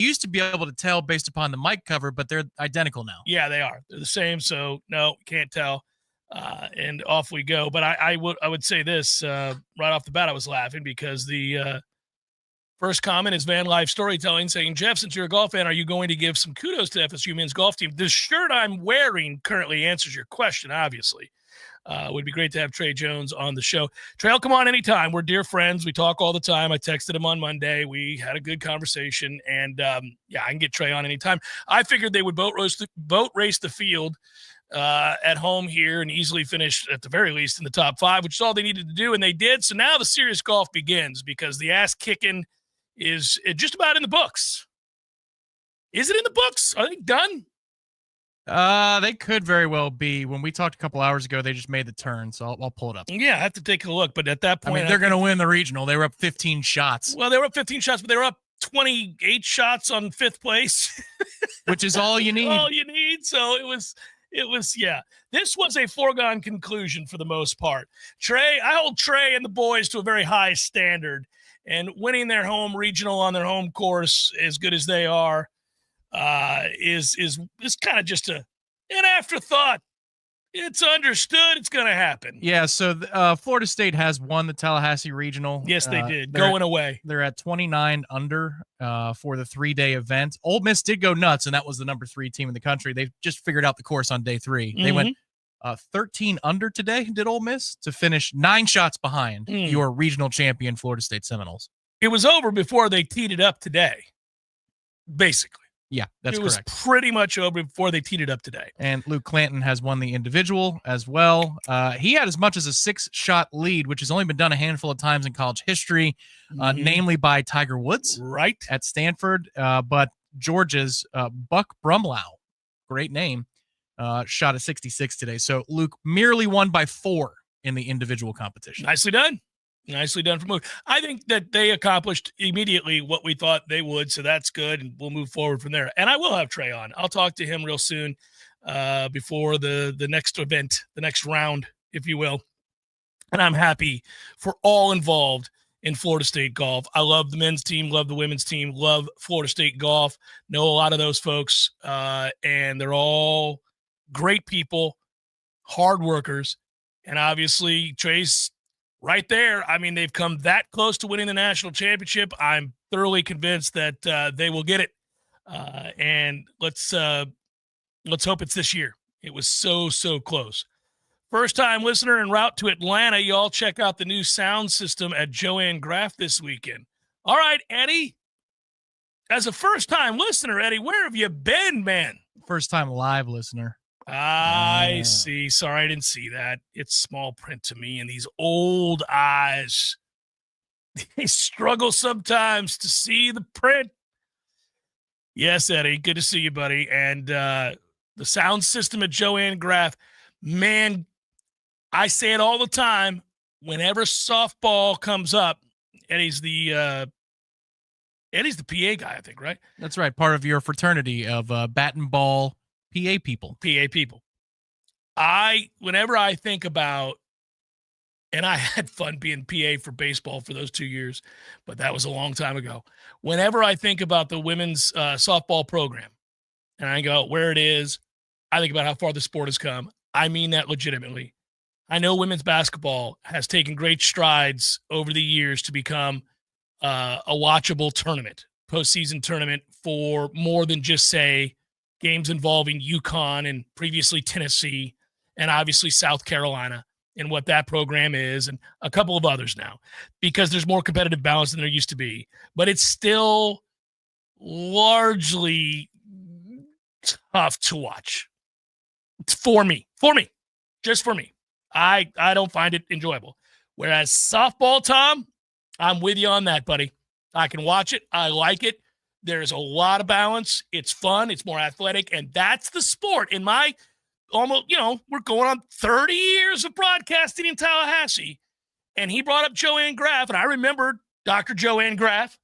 used to be able to tell based upon the mic cover, but they're identical now. Yeah, they are. They're the same. So no, can't tell. And off we go. But I would say this right off the bat. I was laughing because the first comment is Van Life Storytelling saying, Jeff, since you're a golf fan, are you going to give some kudos to FSU men's golf team? The shirt I'm wearing currently answers your question, obviously. Would be great to have Trey Jones on the show. Trey, come on anytime. We're dear friends. We talk all the time. I texted him on Monday. We had a good conversation. And, I can get Trey on anytime. I figured they would boat race the field at home here and easily finish, at the very least, in the top 5, which is all they needed to do, and they did. So now the serious golf begins because the ass-kicking is just about in the books. Is it in the books? Are they done? They could very well be. When we talked a couple hours ago, they just made the turn, so I'll pull it up. Yeah, I have to take a look, but at that point... they're going to win the regional. They were up 15 shots. Well, they were up 15 shots, but they were up 28 shots on 5th place. Which is all you need. All you need, so it was, yeah. This was a foregone conclusion for the most part. I hold Trey and the boys to a very high standard, and winning their home regional on their home course, as good as they are, is kind of just an afterthought. It's understood it's going to happen. Yeah, so Florida State has won the Tallahassee Regional. Yes, they did. Going away. They're at 29 under for the 3-day event. Ole Miss did go nuts, and that was the number 3 team in the country. They just figured out the course on day 3. They went 13 under today, did Ole Miss, to finish 9 shots behind your regional champion, Florida State Seminoles. It was over before they teed it up today, basically. Yeah, that's correct. It was pretty much over before they teed it up today. And Luke Clanton has won the individual as well. He had as much as a 6-shot lead, which has only been done a handful of times in college history, namely by Tiger Woods at Stanford. But Georgia's Buck Brumlow, great name, shot a 66 today. So Luke merely won by 4 in the individual competition. Nicely done. Nicely done for Luke. I think that they accomplished immediately what we thought they would, so that's good, and we'll move forward from there. And I will have Trey on. I'll talk to him real soon before the next event, the next round, if you will. And I'm happy for all involved in Florida State golf. I love the men's team, love the women's team, love Florida State golf. Know a lot of those folks, and they're all great people, hard workers, and obviously Trey's right there. I mean, they've come that close to winning the national championship. I'm thoroughly convinced that they will get it. And let's hope it's this year. It was so close. First-time listener en route to Atlanta, y'all check out the new sound system at Joanne Graff this weekend. All right, Eddie. As a first-time listener, Eddie, where have you been, man? First-time live listener. I see. Sorry, I didn't see that. It's small print to me, and these old eyes, they struggle sometimes to see the print. Yes, Eddie, good to see you, buddy. And the sound system at Joanne Graff, man, I say it all the time. Whenever softball comes up, Eddie's the PA guy, I think, right? That's right. Part of your fraternity of bat and ball PA people. Whenever I think about, and I had fun being PA for baseball for those 2 years, but that was a long time ago. Whenever I think about the women's softball program, and I go where it is, I think about how far the sport has come. I mean that legitimately. I know women's basketball has taken great strides over the years to become a watchable tournament, postseason tournament for more than just, say, games involving UConn and previously Tennessee and obviously South Carolina and what that program is, and a couple of others now, because there's more competitive balance than there used to be. But it's still largely tough to watch. It's for me, just for me. I don't find it enjoyable. Whereas softball, Tom, I'm with you on that, buddy. I can watch it. I like it. There's a lot of balance. It's fun. It's more athletic. And that's the sport. In my almost, we're going on 30 years of broadcasting in Tallahassee. And he brought up Joanne Graff. And I remember Dr. Joanne Graff.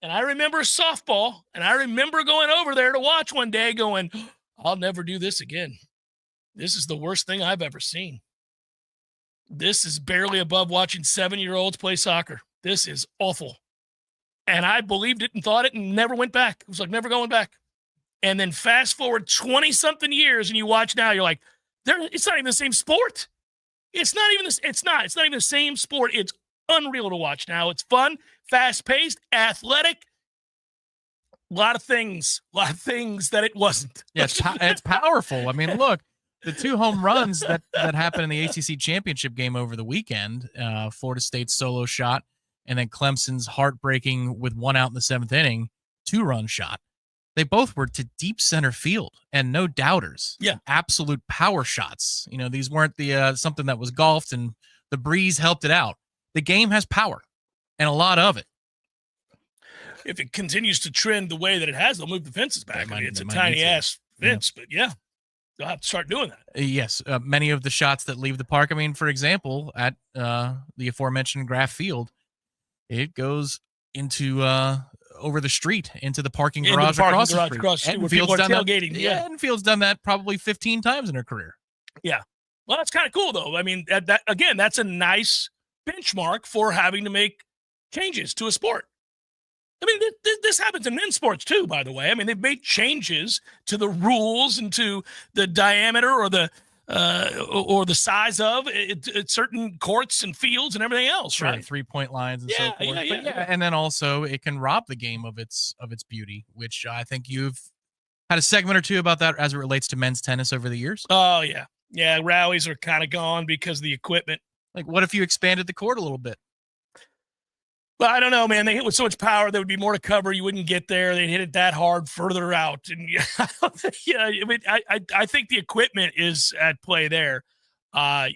And I remember softball. And I remember going over there to watch one day going, I'll never do this again. This is the worst thing I've ever seen. This is barely above watching 7-year-olds play soccer. This is awful. And I believed it and thought it and never went back. It was like never going back. And then fast forward 20-something years and you watch now, you're like, it's not even the same sport. It's not even the same sport. It's unreal to watch now. It's fun, fast-paced, athletic. A lot of things that it wasn't. Yeah, it's powerful. I mean, look, the 2 home runs that happened in the ACC championship game over the weekend, Florida State's solo shot, and then Clemson's heartbreaking with 1 out in the 7th inning, 2-run shot. They both were to deep center field and no doubters. Yeah. Absolute power shots. You know, these weren't the something that was golfed and the breeze helped it out. The game has power and a lot of it. If it continues to trend the way that it has, they'll move the fences back. It's a tiny-ass fence, but yeah, they'll have to start doing that. Yes. Many of the shots that leave the park, I mean, for example, at the aforementioned Graff Field, it goes into over the street into the parking garage across the street. Where people are tailgating. Yeah, Enfield's done that probably 15 times in her career. Yeah. Well, that's kind of cool, though. I mean, that's a nice benchmark for having to make changes to a sport. I mean, this happens in men's sports, too, by the way. I mean, they've made changes to the rules and to the diameter or the size of certain courts and fields and everything else, sure, right? 3-point lines and so forth. Yeah. And then also it can rob the game of its beauty, which I think you've had a segment or two about that as it relates to men's tennis over the years. Oh, yeah. Yeah, rallies are kind of gone because of the equipment. Like, what if you expanded the court a little bit? Well, I don't know, man. They hit with so much power, there would be more to cover. You wouldn't get there. They'd hit it that hard further out. And I think the equipment is at play there. Well,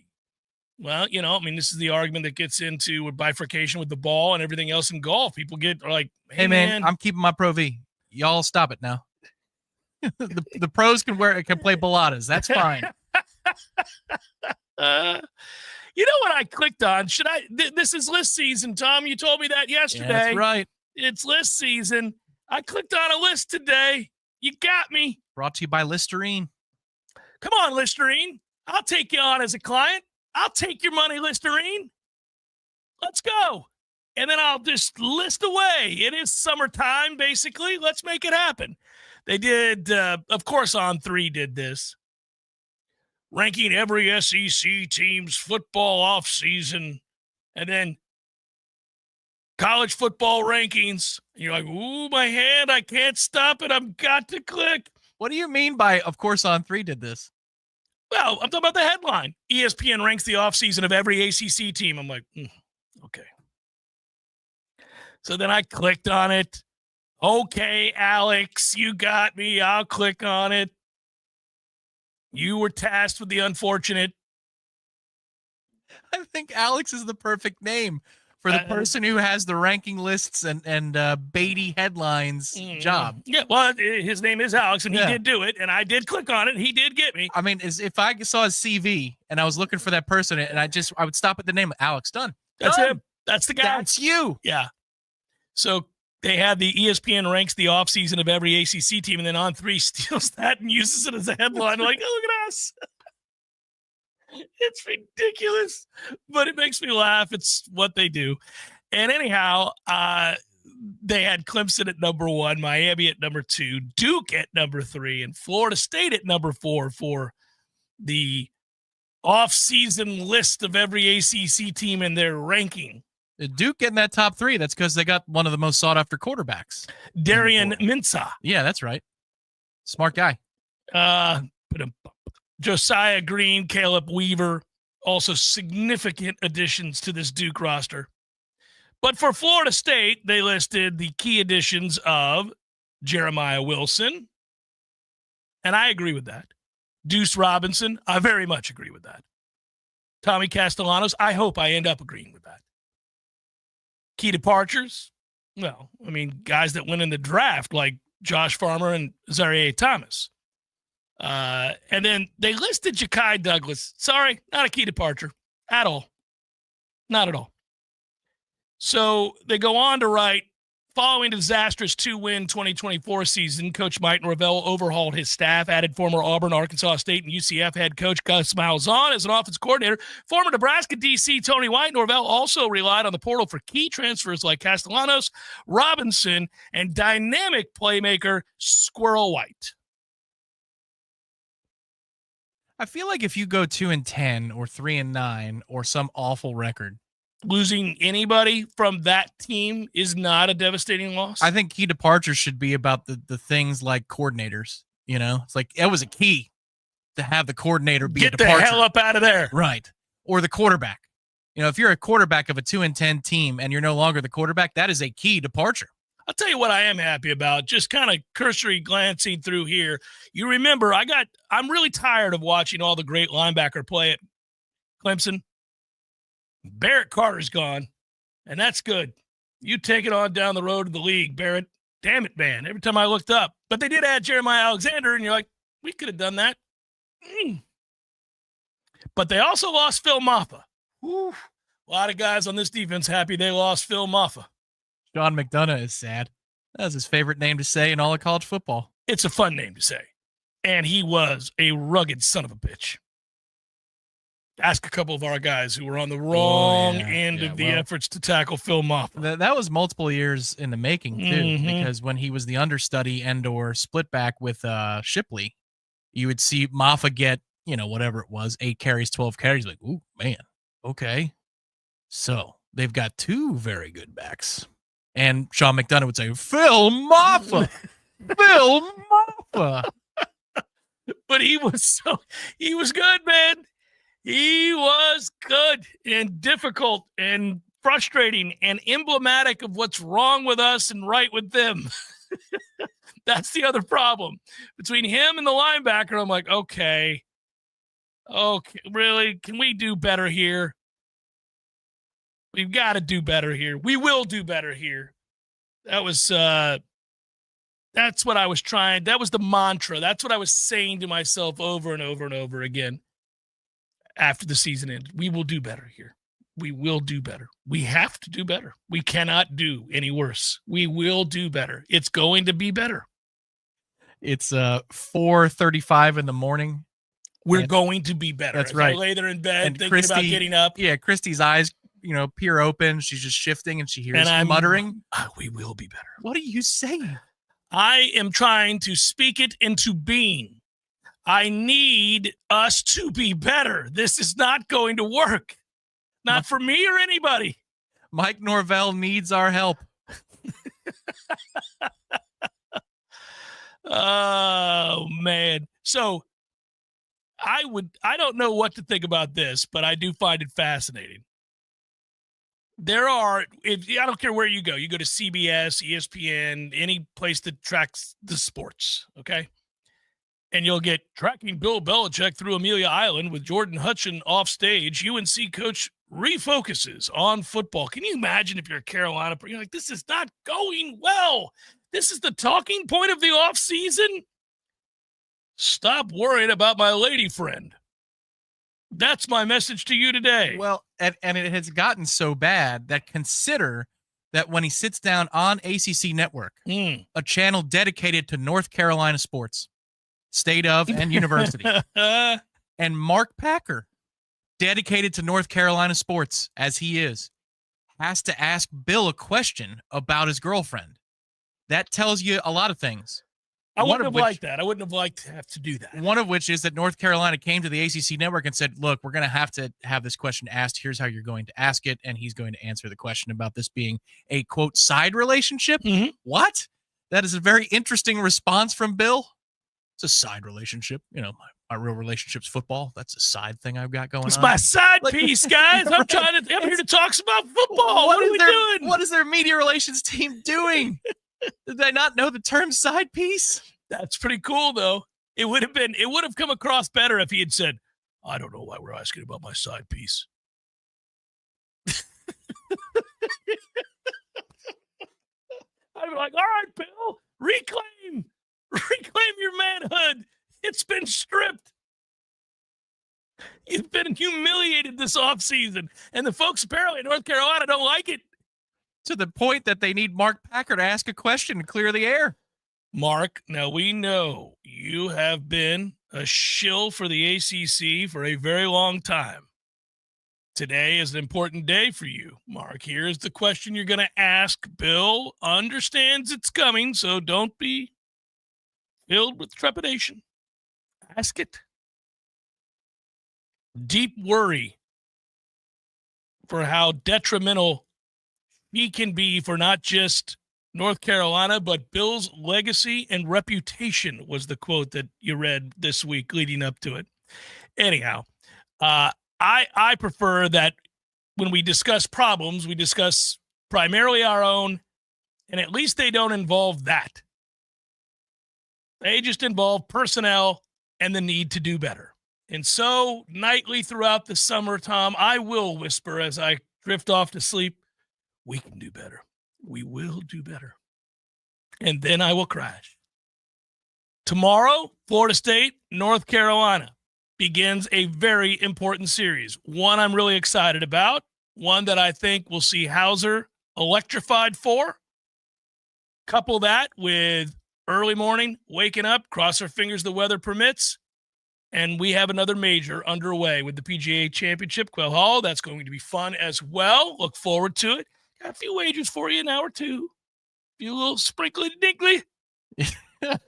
this is the argument that gets into with bifurcation with the ball and everything else in golf. People are like, hey man, I'm keeping my Pro V. Y'all stop it now. the pros can play baladas. That's fine. You know what I clicked on? This is list season, Tom. You told me that yesterday. Yeah, that's right. It's list season. I clicked on a list today. You got me. Brought to you by Listerine. Come on, Listerine. I'll take you on as a client. I'll take your money, Listerine. Let's go. And then I'll just list away. It is summertime, basically. Let's make it happen. They did, of course, On3 did this. Ranking every SEC team's football offseason, and then college football rankings. And you're like, ooh, my hand, I can't stop it. I've got to click. What do you mean by, of course, On3 did this? Well, I'm talking about the headline. ESPN ranks the offseason of every ACC team. I'm like, okay. So then I clicked on it. Okay, Alex, you got me. I'll click on it. You were tasked with the unfortunate. I think Alex is the perfect name for the person who has the ranking lists and Beatty headlines job. Yeah, well, his name is Alex, and he did do it, and I did click on it, and he did get me. I mean, if I saw his CV and I was looking for that person, and I would stop at the name Alex. Done. That's him. That's the guy. That's you. Yeah. So they had the ESPN ranks the offseason of every ACC team, and then On3 steals that and uses it as a headline. Like, oh, look at us. It's ridiculous, but it makes me laugh. It's what they do. And anyhow, they had Clemson at number 1, Miami at number 2, Duke at number 3, and Florida State at number 4 for the offseason list of every ACC team in their ranking. Duke getting that top 3, that's because they got one of the most sought-after quarterbacks. Darian Mensah. Yeah, that's right. Smart guy. Josiah Green, Caleb Weaver, also significant additions to this Duke roster. But for Florida State, they listed the key additions of Jeremiah Wilson, and I agree with that. Deuce Robinson, I very much agree with that. Tommy Castellanos, I hope I end up agreeing with that. Key departures, well, I mean, guys that went in the draft like Josh Farmer and Zaire Thomas. And then they listed Ja'Kai Douglas. Sorry, not a key departure at all. Not at all. So they go on to write Following a disastrous 2-win 2024 season, Coach Mike Norvell overhauled his staff, added former Auburn, Arkansas State, and UCF head coach Gus Malzahn as an offensive coordinator. Former Nebraska DC Tony White Norvell also relied on the portal for key transfers like Castellanos, Robinson, and dynamic playmaker Squirrel White. I feel like if you go 2-10 or 3-9 or some awful record, losing anybody from that team is not a devastating loss. I think key departures should be about the things like coordinators. You know, it's like it was a key to have the coordinator be a departure. Get the hell up out of there. Right. Or the quarterback. You know, if you're a quarterback of a 2-10 team and you're no longer the quarterback, that is a key departure. I'll tell you what I am happy about, just kind of cursory glancing through here. You remember, I'm really tired of watching all the great linebacker play at Clemson. Barrett Carter's gone, and that's good. You take it on down the road to the league, Barrett. Damn it, man. Every time I looked up. But they did add Jeremiah Alexander, and you're like, we could have done that. But they also lost Phil Maffa. Whew. A lot of guys on this defense happy they lost Phil Maffa. Sean McDonough is sad. That's his favorite name to say in all of college football. It's a fun name to say. And he was a rugged son of a bitch. Ask a couple of our guys who were on the wrong end of the efforts to tackle Phil Maffa. That was multiple years in the making, too, because when he was the understudy and or split back with Shipley, you would see Maffa get, whatever it was, 8 carries, 12 carries. Like, ooh, man, okay. So they've got 2 very good backs. And Sean McDonough would say, Phil Maffa! Phil Maffa! But he was good, man. He was good and difficult and frustrating and emblematic of what's wrong with us and right with them. That's the other problem. Between him and the linebacker, I'm like, okay, really? Can we do better here? We've got to do better here. We will do better here. That's what I was trying. That was the mantra. That's what I was saying to myself over and over and over again. After the season ended, we will do better here. We will do better. We have to do better. We cannot do any worse. We will do better. It's going to be better. It's 4:35 in the morning. We're going to be better. That's right. I lay there in bed and thinking about getting up. Yeah, Christy's eyes, peer open. She's just shifting and she hears muttering. We will be better. What are you saying? I am trying to speak it into being. I need us to be better. This is not going to work. Not for me or anybody. Mike Norvell needs our help. Oh, man. So I don't know what to think about this, but I do find it fascinating. I don't care where you go to CBS, ESPN, any place that tracks the sports, okay? And you'll get tracking Bill Belichick through Amelia Island with Jordan Hutchin off stage. UNC coach refocuses on football. Can you imagine if you're a Carolina? You're like, this is not going well. This is the talking point of the offseason. Stop worrying about my lady friend. That's my message to you today. Well, and it has gotten so bad that consider that when he sits down on ACC Network, a channel dedicated to North Carolina sports, state of and university, and Mark Packer, dedicated to North Carolina sports as he is, has to ask Bill a question about his girlfriend. That tells you a lot of things. I wouldn't have liked that. I wouldn't have liked to have to do that. One of which is that North Carolina came to the ACC Network and said, look, we're going to have this question asked. Here's how you're going to ask it. And he's going to answer the question about this being a, quote, side relationship. Mm-hmm. What? That is a very interesting response from Bill. It's a side relationship. My real relationship's football. That's a side thing I've got going on. It's my side piece, guys. I'm here to talk about football. What are we doing? What is their media relations team doing? Did they not know the term side piece? That's pretty cool, though. It would have come across better if he had said, I don't know why we're asking about my side piece. I'd be like, all right, Bill, reclaim your manhood. It's been stripped. You've been humiliated this offseason, and the folks apparently in North Carolina don't like it. To the point that they need Mark Packer to ask a question to clear the air. Mark, now we know you have been a shill for the ACC for a very long time. Today is an important day for you, Mark. Here's the question you're going to ask. Bill understands it's coming, so don't be filled with trepidation. Ask it. Deep worry for how detrimental he can be for not just North Carolina, but Bill's legacy and reputation was the quote that you read this week leading up to it. Anyhow, I prefer that when we discuss problems, we discuss primarily our own, and at least they don't involve that. They just involve personnel and the need to do better. And so nightly throughout the summer, Tom, I will whisper as I drift off to sleep, we can do better. We will do better. And then I will crash. Tomorrow, Florida State, North Carolina begins a very important series. One I'm really excited about. One that I think we'll see Hauser electrified for. Couple that with early morning, waking up, cross our fingers the weather permits. And we have another major underway with the PGA Championship, Quail Hollow. That's going to be fun as well. Look forward to it. Got a few wagers for you, an hour or two. A few little sprinkly dinkly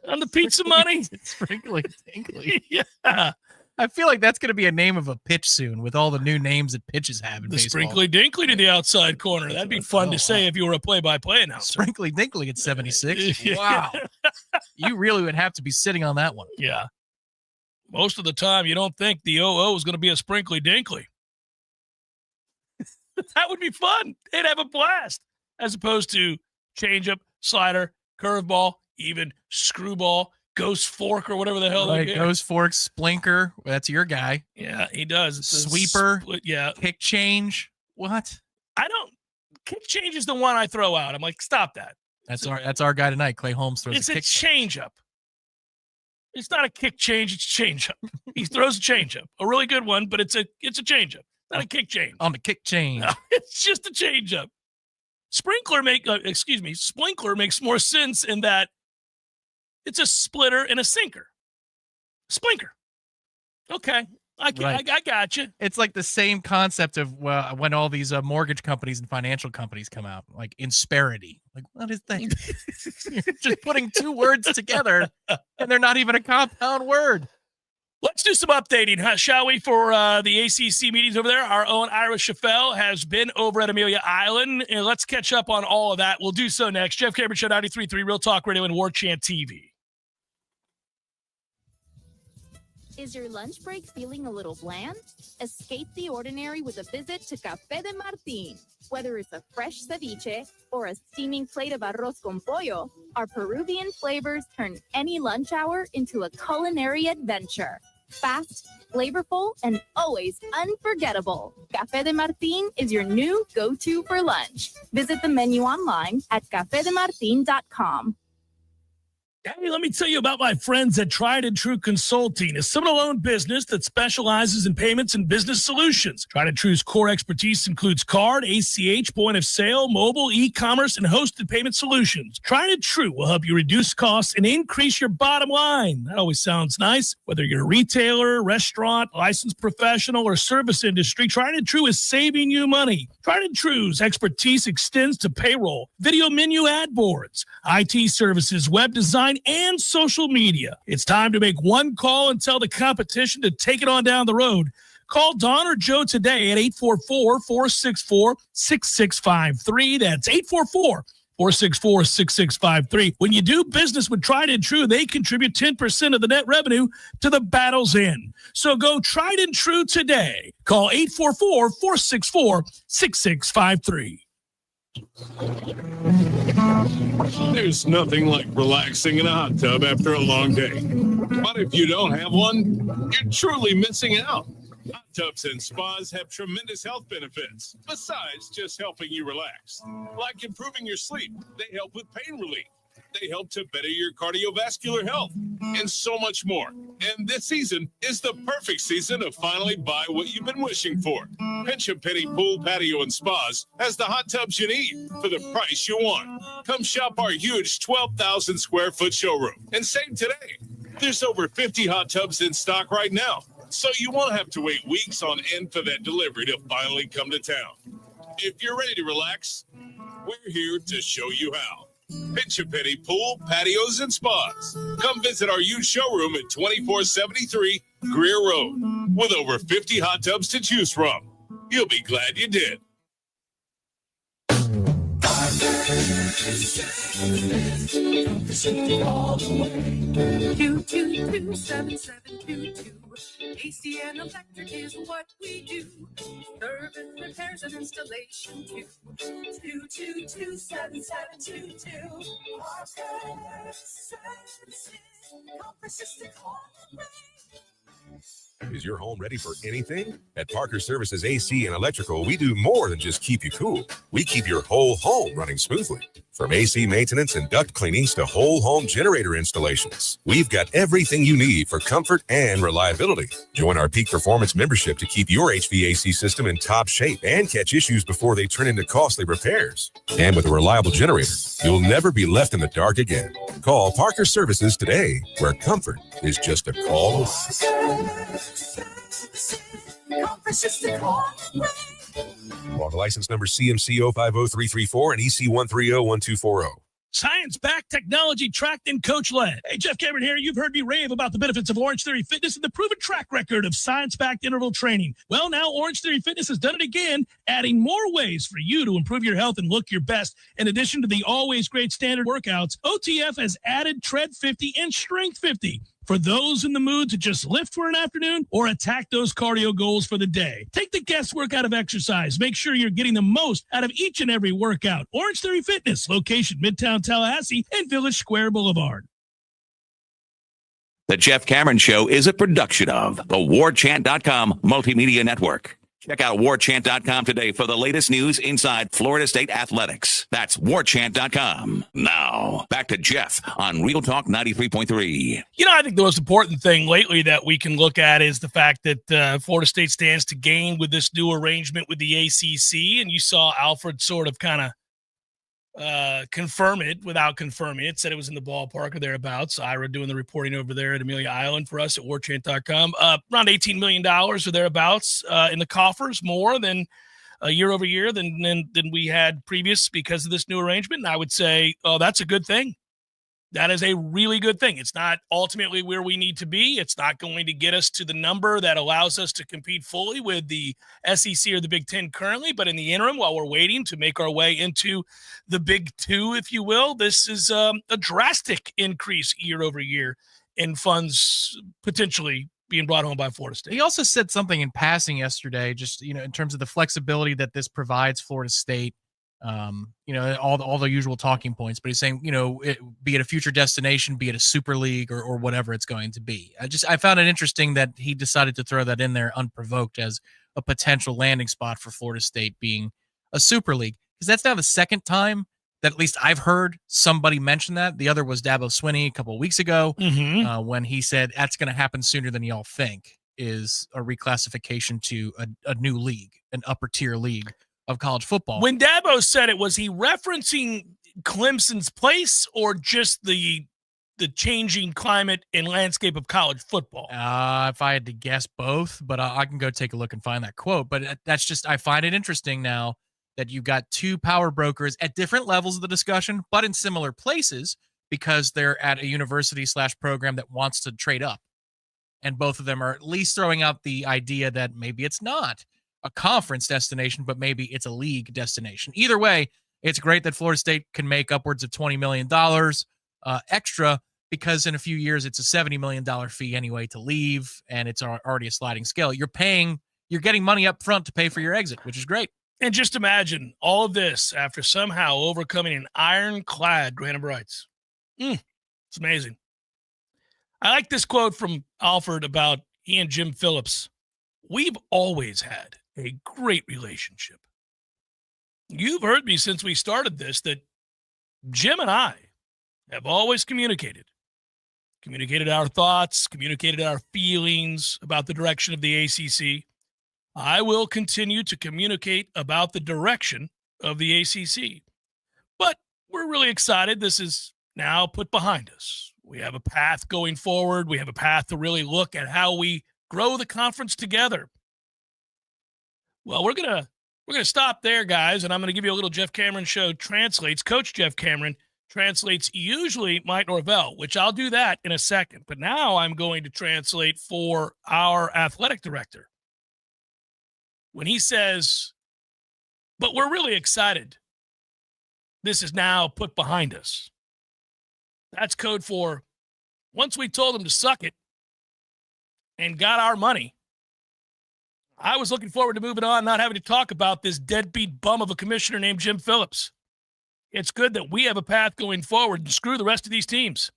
on the pizza money. Sprinkly dinkly. Yeah. I feel like that's going to be a name of a pitch soon with all the new names that pitches have in the baseball. Sprinkly Dinkly to the outside corner. That'd be fun to say if you were a play-by-play announcer. Sprinkly Dinkly at 76. Wow. You really would have to be sitting on that one. Yeah. Most of the time, you don't think the 0-0 is going to be a Sprinkly Dinkly. That would be fun. They'd have a blast. As opposed to changeup, slider, curveball, even screwball, ghost fork, or whatever the hell. Right, ghost fork, splinker. That's your guy. Yeah, he does. It's sweeper. Yeah. Kick change. What? Kick change is the one I throw out. I'm like, stop that. That's our guy tonight. Clay Holmes throws it's a kick changeup. It's not a kick change. It's a changeup. He throws a changeup, a really good one, but it's a changeup, not a kick change. On the kick change. No, it's just a changeup. Sprinkler makes more sense in that it's a splitter and a sinker. Splinker. Okay. I got you. It's like the same concept of when all these mortgage companies and financial companies come out, like insperity. Like, what is that? You're just putting two words together, and they're not even a compound word. Let's do some updating, shall we, for the ACC meetings over there. Our own Ira Schafel has been over at Amelia Island, and let's catch up on all of that. We'll do so next. Jeff Cameron Show, 93.3 Real Talk Radio and Warchant TV. Is your lunch break feeling a little bland? Escape the ordinary with a visit to Café de Martín. Whether it's a fresh ceviche or a steaming plate of arroz con pollo, our Peruvian flavors turn any lunch hour into a culinary adventure. Fast, flavorful, and always unforgettable. Café de Martín is your new go-to for lunch. Visit the menu online at cafedemartin.com. Hey, let me tell you about my friends at Tried and True Consulting, a Seminole-owned business that specializes in payments and business solutions. Tried and True's core expertise includes card, ACH, point of sale, mobile, e-commerce, and hosted payment solutions. Tried and True will help you reduce costs and increase your bottom line. That always sounds nice. Whether you're a retailer, restaurant, licensed professional, or service industry, Tried and True is saving you money. Tried and True's expertise extends to payroll, video menu ad boards, IT services, web design, and social media. It's time to make one call and tell the competition to take it on down the road. Call Don or Joe today at 844-464-6653. That's 844-464-6653. When you do business with Tried and True, they contribute 10% of the net revenue to the battle's end. So go Tried and True today. Call 844-464-6653. There's nothing like relaxing in a hot tub after a long day. But if you don't have one, you're truly missing out. Hot tubs and spas have tremendous health benefits, besides just helping you relax. Like improving your sleep, they help with pain relief. They help to better your cardiovascular health. and so much more. And this season is the perfect season to finally buy what you've been wishing for. Pinch a Penny Pool, Patio, and Spas has the hot tubs you need for the price you want. Come shop our huge 12,000 square foot showroom and save today. There's over 50 hot tubs in stock right now, so you won't have to wait weeks on end for that delivery to finally come to town. If you're ready to relax, we're here to show you how. Pinch a Penny Pool, Patios, and Spas. Come visit our huge showroom at 2473 Greer Road with over 50 hot tubs to choose from. You'll be glad you did. AC and electric is what we do. Service, repairs, and installation too. 222-7722. Is your home ready for anything? At Parker Services AC and Electrical, we do more than just keep you cool. We keep your whole home running smoothly. From AC maintenance and duct cleanings to whole home generator installations, we've got everything you need for comfort and reliability. Join our Peak Performance membership to keep your HVAC system in top shape and catch issues before they turn into costly repairs. And with a reliable generator, you'll never be left in the dark again. Call Parker Services today, where comfort is just a call away. On license number CMC 050334 and EC 1301240. Science-backed, technology-tracked, and coach-led. Hey, Jeff Cameron here. You've heard me rave about the benefits of Orange Theory Fitness and the proven track record of science-backed interval training. Well, now Orange Theory Fitness has done it again, adding more ways for you to improve your health and look your best. In addition to the always great standard workouts, OTF has added Tread 50 and Strength 50. For those in the mood to just lift for an afternoon or attack those cardio goals for the day. Take the guesswork out of exercise. Make sure you're getting the most out of each and every workout. Orange Theory Fitness, location Midtown Tallahassee and Village Square Boulevard. The Jeff Cameron Show is a production of the Warchant.com Multimedia Network. Check out Warchant.com today for the latest news inside Florida State athletics. That's Warchant.com. Now, back to Jeff on Real Talk 93.3. You know, I think the most important thing lately that we can look at is the fact that Florida State stands to gain with this new arrangement with the ACC. And you saw Alfred sort of kind of confirm it without confirming it. Said it was in the ballpark or thereabouts. Ira doing the reporting over there at Amelia Island for us at Warchant.com. Around $18 million or thereabouts in the coffers, more than year over year than we had previous because of this new arrangement. And I would say, oh, that's a good thing. That is a really good thing. It's not ultimately where we need to be. It's not going to get us to the number that allows us to compete fully with the SEC or the Big Ten currently. But in the interim, while we're waiting to make our way into the Big Two, if you will, this is a drastic increase year over year in funds potentially being brought home by Florida State. He also said something in passing yesterday, just, you know, in terms of the flexibility that this provides Florida State. You know, all the usual talking points, but he's saying, you know, be it a future destination, be it a super league or whatever it's going to be. I found it interesting that he decided to throw that in there unprovoked as a potential landing spot for Florida State being a super league, because that's now the second time that at least I've heard somebody mention that. The other was Dabo Swinney a couple of weeks ago when he said that's going to happen sooner than y'all think, is a reclassification to a new league, an upper tier league of college football. When Dabo said it, was he referencing Clemson's place or just the changing climate and landscape of college football? If I had to guess, both, but I can go take a look and find that quote. But that's just, I find it interesting now that you've got two power brokers at different levels of the discussion, but in similar places because they're at a university / program that wants to trade up. And both of them are at least throwing out the idea that maybe it's not a conference destination, but maybe it's a league destination. Either way, it's great that Florida State can make upwards of $20 million extra, because in a few years, it's a $70 million fee anyway to leave, and it's already a sliding scale. You're getting money up front to pay for your exit, which is great. And just imagine all of this after somehow overcoming an ironclad grant of rights. It's amazing. I like this quote from Alfred about he and Jim Phillips. We've always had a great relationship. You've heard me since we started this that Jim and I have always communicated communicated our thoughts, communicated our feelings about the direction of the ACC. I will continue to communicate about the direction of the ACC. But we're really excited. This is now put behind us. We have a path going forward. We have a path to really look at how we grow the conference together. Well, we're gonna stop there, guys, and I'm gonna give you a little Jeff Cameron show translates. Coach Jeff Cameron translates usually Mike Norvell, which I'll do that in a second. But now I'm going to translate for our athletic director. When he says, but we're really excited, this is now put behind us. That's code for once we told them to suck it and got our money, I was looking forward to moving on, not having to talk about this deadbeat bum of a commissioner named Jim Phillips. It's good that we have a path going forward and screw the rest of these teams.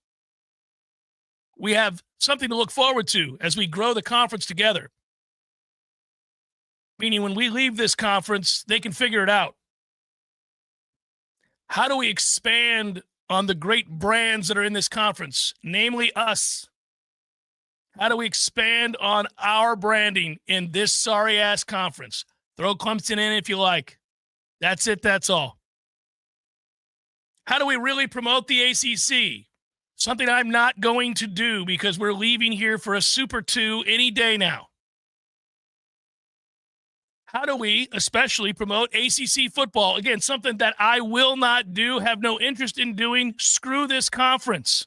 We have something to look forward to as we grow the conference together. Meaning when we leave this conference, they can figure it out. How do we expand on the great brands that are in this conference, namely us? How do we expand on our branding in this sorry-ass conference? Throw Clemson in if you like. That's it. That's all. How do we really promote the ACC? Something I'm not going to do because we're leaving here for a Super 2 any day now. How do we especially promote ACC football? Again, something that I will not do, have no interest in doing. Screw this conference.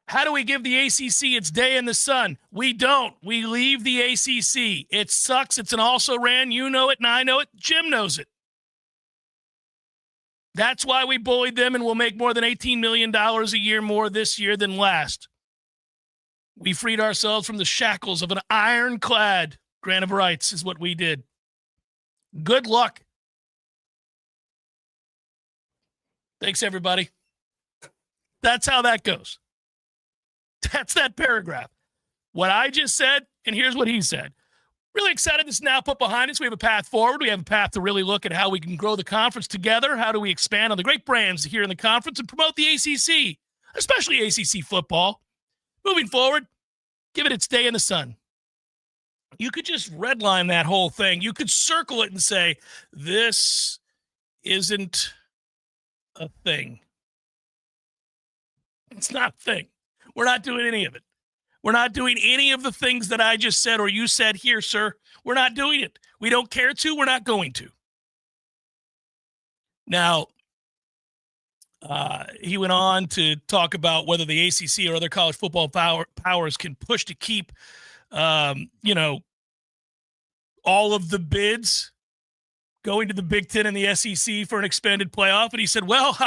How do we give the ACC its day in the sun? We don't. We leave the ACC. It sucks. It's an also-ran. You know it, and I know it. Jim knows it. That's why we bullied them and will make more than $18 million a year more this year than last. We freed ourselves from the shackles of an ironclad grant of rights is what we did. Good luck. Thanks, everybody. That's how that goes. That's that paragraph. What I just said, and here's what he said. Really excited this is now put behind us. We have a path forward. We have a path to really look at how we can grow the conference together. How do we expand on the great brands here in the conference and promote the ACC, especially ACC football. Moving forward, give it its day in the sun. You could just redline that whole thing. You could circle it and say, this isn't a thing. It's not a thing. We're not doing any of it. We're not doing any of the things that I just said or you said here, sir. We're not doing it. We don't care to. We're not going to. Now, he went on to talk about whether the ACC or other college football powers can push to keep, all of the bids going to the Big Ten and the SEC for an expanded playoff. And he said, well,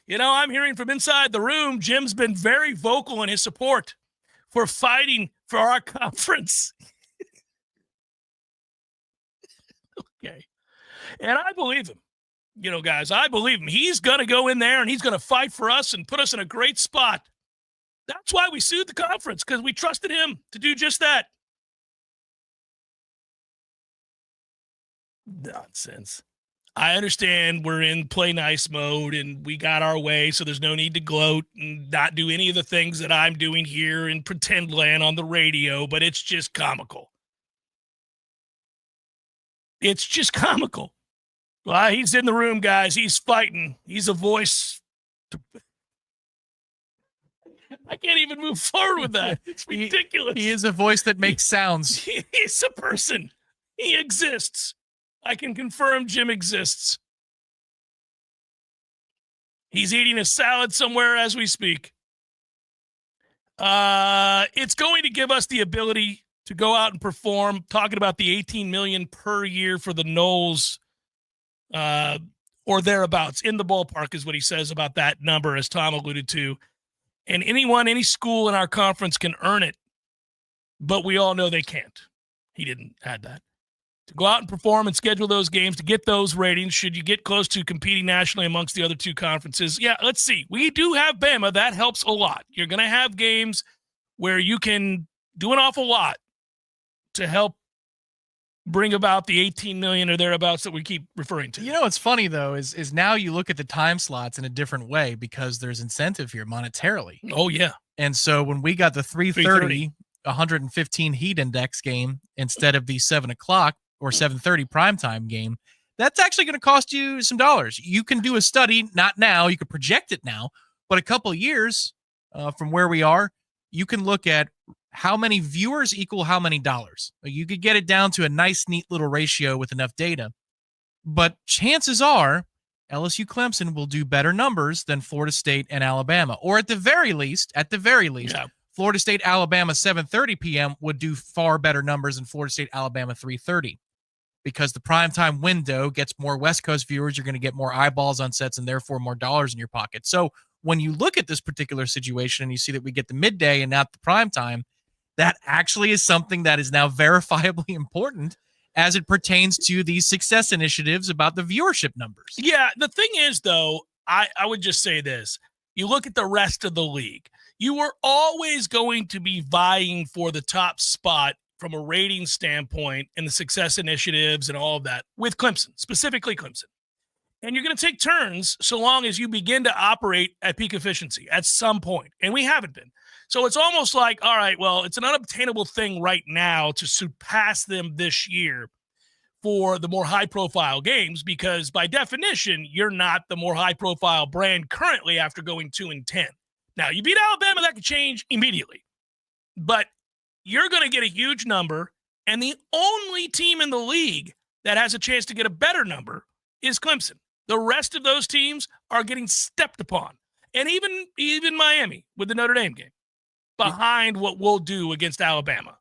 I'm hearing from inside the room, Jim's been very vocal in his support for fighting for our conference. Okay. And I believe him. Guys, I believe him. He's going to go in there and he's going to fight for us and put us in a great spot. That's why we sued the conference, because we trusted him to do just that. Nonsense. I understand we're in play nice mode and we got our way, so there's no need to gloat and not do any of the things that I'm doing here in pretend land on the radio, but it's just comical. It's just comical. Well, he's in the room, guys. He's fighting. He's a voice. I can't even move forward with that. It's ridiculous. He is a voice that makes sounds. He's a person. He exists. I can confirm Jim exists. He's eating a salad somewhere as we speak. It's going to give us the ability to go out and perform, talking about the $18 million per year for the Noles, or thereabouts, in the ballpark is what he says about that number, as Tom alluded to. And any school in our conference can earn it, but we all know they can't. He didn't add that. To go out and perform and schedule those games, to get those ratings, should you get close to competing nationally amongst the other two conferences. Yeah, let's see. We do have Bama. That helps a lot. You're going to have games where you can do an awful lot to help bring about the 18 million or thereabouts that we keep referring to. You know what's funny though is now you look at the time slots in a different way because there's incentive here monetarily. Oh yeah. And so when we got the 3:30 115 heat index game instead of the 7 o'clock or 7:30 primetime game, that's actually going to cost you some dollars. You can do a study, not now, you could project it now, but a couple of years from where we are, you can look at how many viewers equal how many dollars. You could get it down to a nice, neat little ratio with enough data. But chances are LSU Clemson will do better numbers than Florida State and Alabama. Or at the very least, Yeah. Florida State, Alabama, 7:30 p.m. would do far better numbers than Florida State, Alabama, 3:30. Because the primetime window gets more West Coast viewers, you're going to get more eyeballs on sets and therefore more dollars in your pocket. So when you look at this particular situation and you see that we get the midday and not the primetime, that actually is something that is now verifiably important as it pertains to these success initiatives about the viewership numbers. Yeah, the thing is, though, I would just say this. You look at the rest of the league, you are always going to be vying for the top spot from a rating standpoint and the success initiatives and all of that with Clemson, specifically Clemson. And you're going to take turns so long as you begin to operate at peak efficiency at some point. And we haven't been. So it's almost like, all right, well, it's an unobtainable thing right now to surpass them this year for the more high-profile games because, by definition, you're not the more high-profile brand currently after going 2-10. Now, you beat Alabama, that could change immediately. But you're going to get a huge number, and the only team in the league that has a chance to get a better number is Clemson. The rest of those teams are getting stepped upon, and even Miami with the Notre Dame game. Behind what we'll do against Alabama.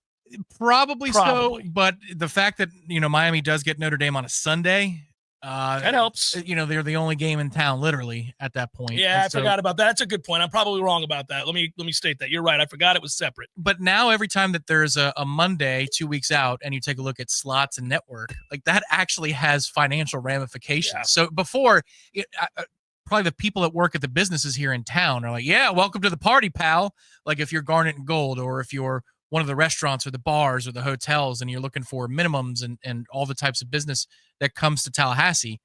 Probably so, but the fact that, Miami does get Notre Dame on a Sunday, that helps. They're the only game in town, literally, at that point. Yeah, I forgot about that. That's a good point. I'm probably wrong about that. Let me state that. You're right. I forgot it was separate. But now every time that there's a Monday 2 weeks out and you take a look at slots and network, like that actually has financial ramifications. Yeah. So before, probably the people that work at the businesses here in town are like, yeah, welcome to the party, pal. Like if you're Garnet and Gold or if you're one of the restaurants or the bars or the hotels and you're looking for minimums and all the types of business that comes to Tallahassee,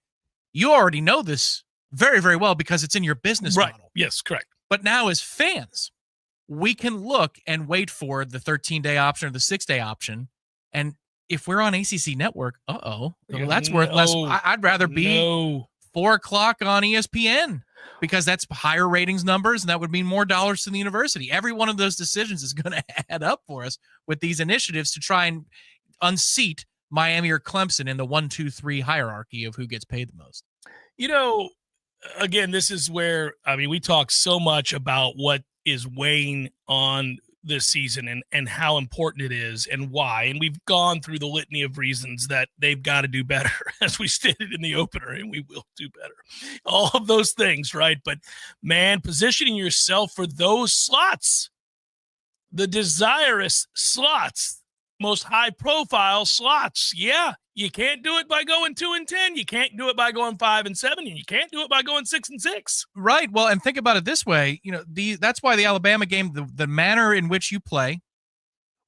you already know this very, very well because it's in your business model. Yes, correct. But now as fans, we can look and wait for the 13-day option or the 6-day option. And if we're on ACC Network, well, that's worth less. I'd rather be 4 o'clock on ESPN because that's higher ratings numbers, and that would mean more dollars to the university. Every one of those decisions is going to add up for us with these initiatives to try and unseat Miami or Clemson in the 1, 2, 3 hierarchy of who gets paid the most. Again, this is where, we talk so much about what is weighing on this season and how important it is and why. And we've gone through the litany of reasons that they've got to do better, as we stated in the opener, and we will do better. All of those things, right? But, man, positioning yourself for those slots, the desirous slots, most high-profile slots. Yeah, you can't do it by going 2-10. You can't do it by going 5-7, and you can't do it by going 6-6. Right. Well, and think about it this way. That's why the Alabama game, the manner in which you play,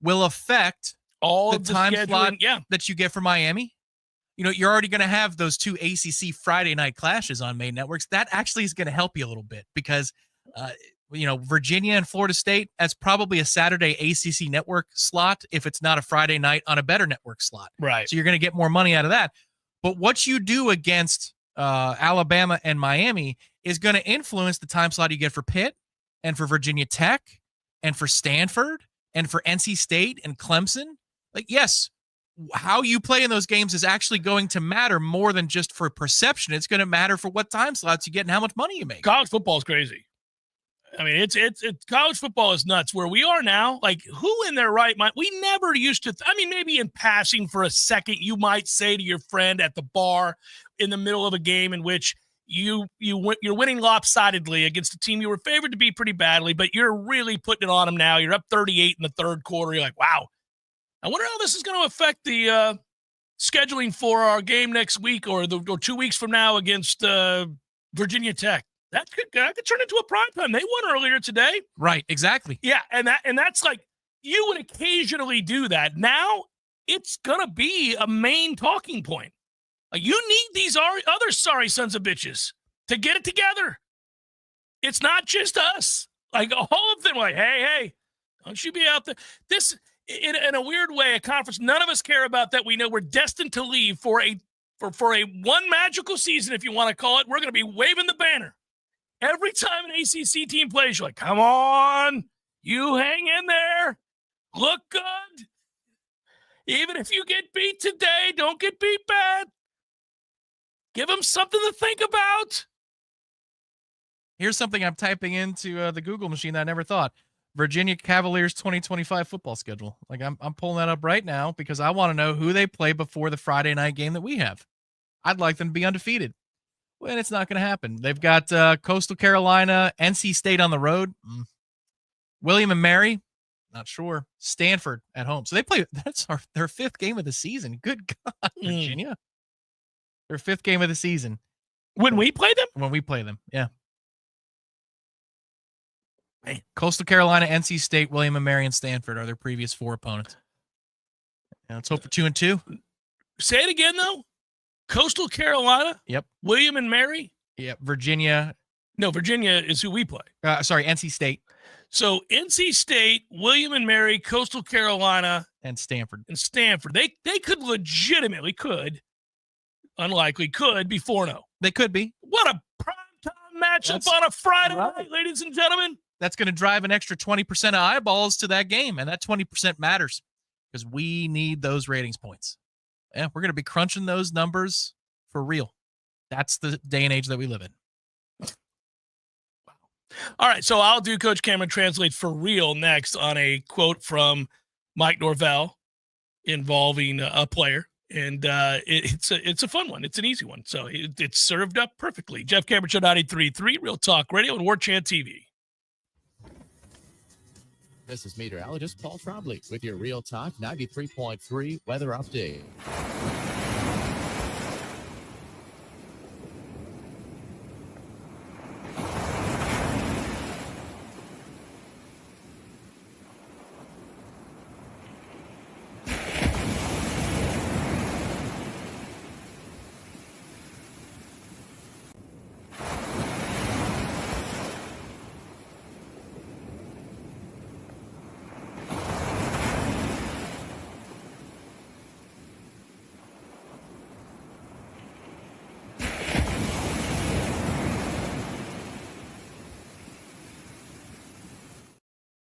will affect all the time slot that you get for Miami. You're already going to have those 2 ACC Friday night clashes on main networks. That actually is going to help you a little bit because, Virginia and Florida State, that's probably a Saturday ACC network slot if it's not a Friday night on a better network slot. Right. So you're going to get more money out of that. But what you do against Alabama and Miami is going to influence the time slot you get for Pitt and for Virginia Tech and for Stanford and for NC State and Clemson. Like, yes, how you play in those games is actually going to matter more than just for perception. It's going to matter for what time slots you get and how much money you make. College football is crazy. It's college football is nuts. Where we are now, like, who in their right mind? We never used to. Maybe in passing for a second, you might say to your friend at the bar in the middle of a game in which you're winning lopsidedly against a team you were favored to beat pretty badly, but you're really putting it on them now. You're up 38 in the third quarter. You're like, wow, I wonder how this is going to affect the scheduling for our game next week or 2 weeks from now against Virginia Tech. That could turn into a primetime. They won earlier today. Right, exactly. Yeah, and that's like, you would occasionally do that. Now, it's going to be a main talking point. You need these other sorry sons of bitches to get it together. It's not just us. Like, all of them, like, hey, don't you be out there. This, in a weird way, a conference none of us care about that we know we're destined to leave for a one magical season, if you want to call it. We're going to be waving the banner. Every time an ACC team plays, you're like, come on, you hang in there. Look good. Even if you get beat today, don't get beat bad. Give them something to think about. Here's something I'm typing into the Google machine that I never thought. Virginia Cavaliers 2025 football schedule. Like, I'm pulling that up right now because I want to know who they play before the Friday night game that we have. I'd like them to be undefeated. Well, it's not going to happen. They've got Coastal Carolina, NC State on the road, William and Mary, not sure, Stanford at home. So they play. That's their 5th game of the season. Good God, Virginia. Their 5th game of the season. When we play them? When we play them, yeah. Coastal Carolina, NC State, William and Mary, and Stanford are their previous 4 opponents. And let's hope for 2-2. Say it again, though. Coastal Carolina. Yep. William and Mary. Yep. Virginia. No, Virginia is who we play. Sorry, NC State. So NC State, William and Mary, Coastal Carolina, and Stanford. They could legitimately unlikely be 4-0. They could be. What a primetime matchup on a Friday night, ladies and gentlemen. That's going to drive an extra 20% of eyeballs to that game, and that 20% matters because we need those ratings points. Yeah, we're going to be crunching those numbers for real. That's the day and age that we live in. Wow. All right, so I'll do Coach Cameron Translate for real next on a quote from Mike Norvell involving a player. And it's a fun one. It's an easy one. So it's served up perfectly. Jeff Cameron Show 93.3, Real Talk Radio, and Warchant TV. This is meteorologist Paul Trombley with your Real Talk 93.3 weather update.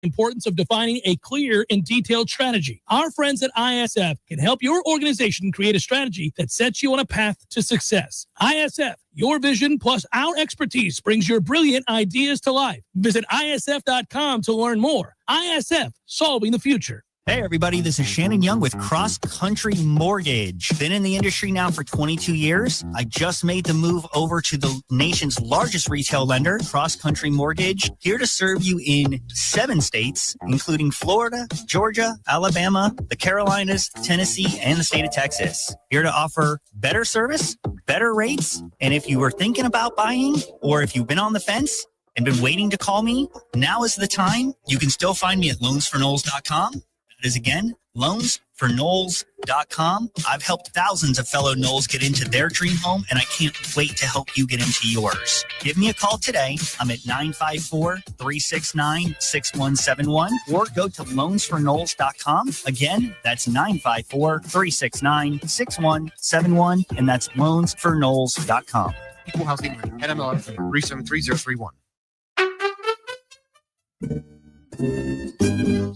Importance of defining a clear and detailed strategy. Our friends at ISF can help your organization create a strategy that sets you on a path to success. ISF, your vision plus our expertise brings your brilliant ideas to life. Visit ISF.com to learn more. ISF, solving the future. Hey everybody, this is Shannon Young with Cross Country Mortgage. Been in the industry now for 22 years. I just made the move over to the nation's largest retail lender, Cross Country Mortgage, here to serve you in 7 states, including Florida, Georgia, Alabama, the Carolinas, Tennessee, and the state of Texas. Here to offer better service, better rates, and if you were thinking about buying or if you've been on the fence and been waiting to call me, now is the time. You can still find me at loansforknowles.com. Is again, loansforknowles.com. I've helped thousands of fellow Knowles get into their dream home, and I can't wait to help you get into yours. Give me a call today. I'm at 954-369-6171, or go to loansforknowles.com. Again, that's 954-369-6171, and that's loansforknowles.com. Equal housing NMLS 373031.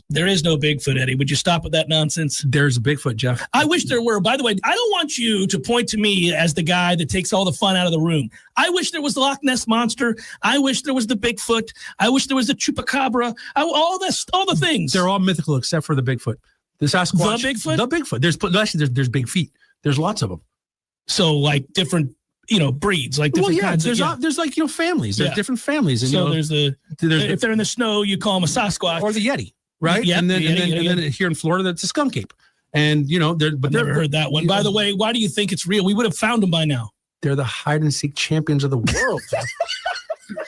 There is no Bigfoot, Eddie. Would you stop with that nonsense? There's a Bigfoot, Jeff. I wish there were. By the way, I don't want you to point to me as the guy that takes all the fun out of the room. I wish there was the Loch Ness Monster. I wish there was the Bigfoot. I wish there was the Chupacabra. All the things. They're all mythical except for the Bigfoot. The Sasquatch. The Bigfoot? The Bigfoot. There's big feet. There's lots of them. So like different breeds, like different kinds. There's like families. There's different families. And, so there's if they're in the snow, you call them a Sasquatch or the Yeti, right? Yeah, and then here in Florida, that's a skunk ape. And never heard that one. By the way, why do you think it's real? We would have found them by now. They're the hide and seek champions of the world.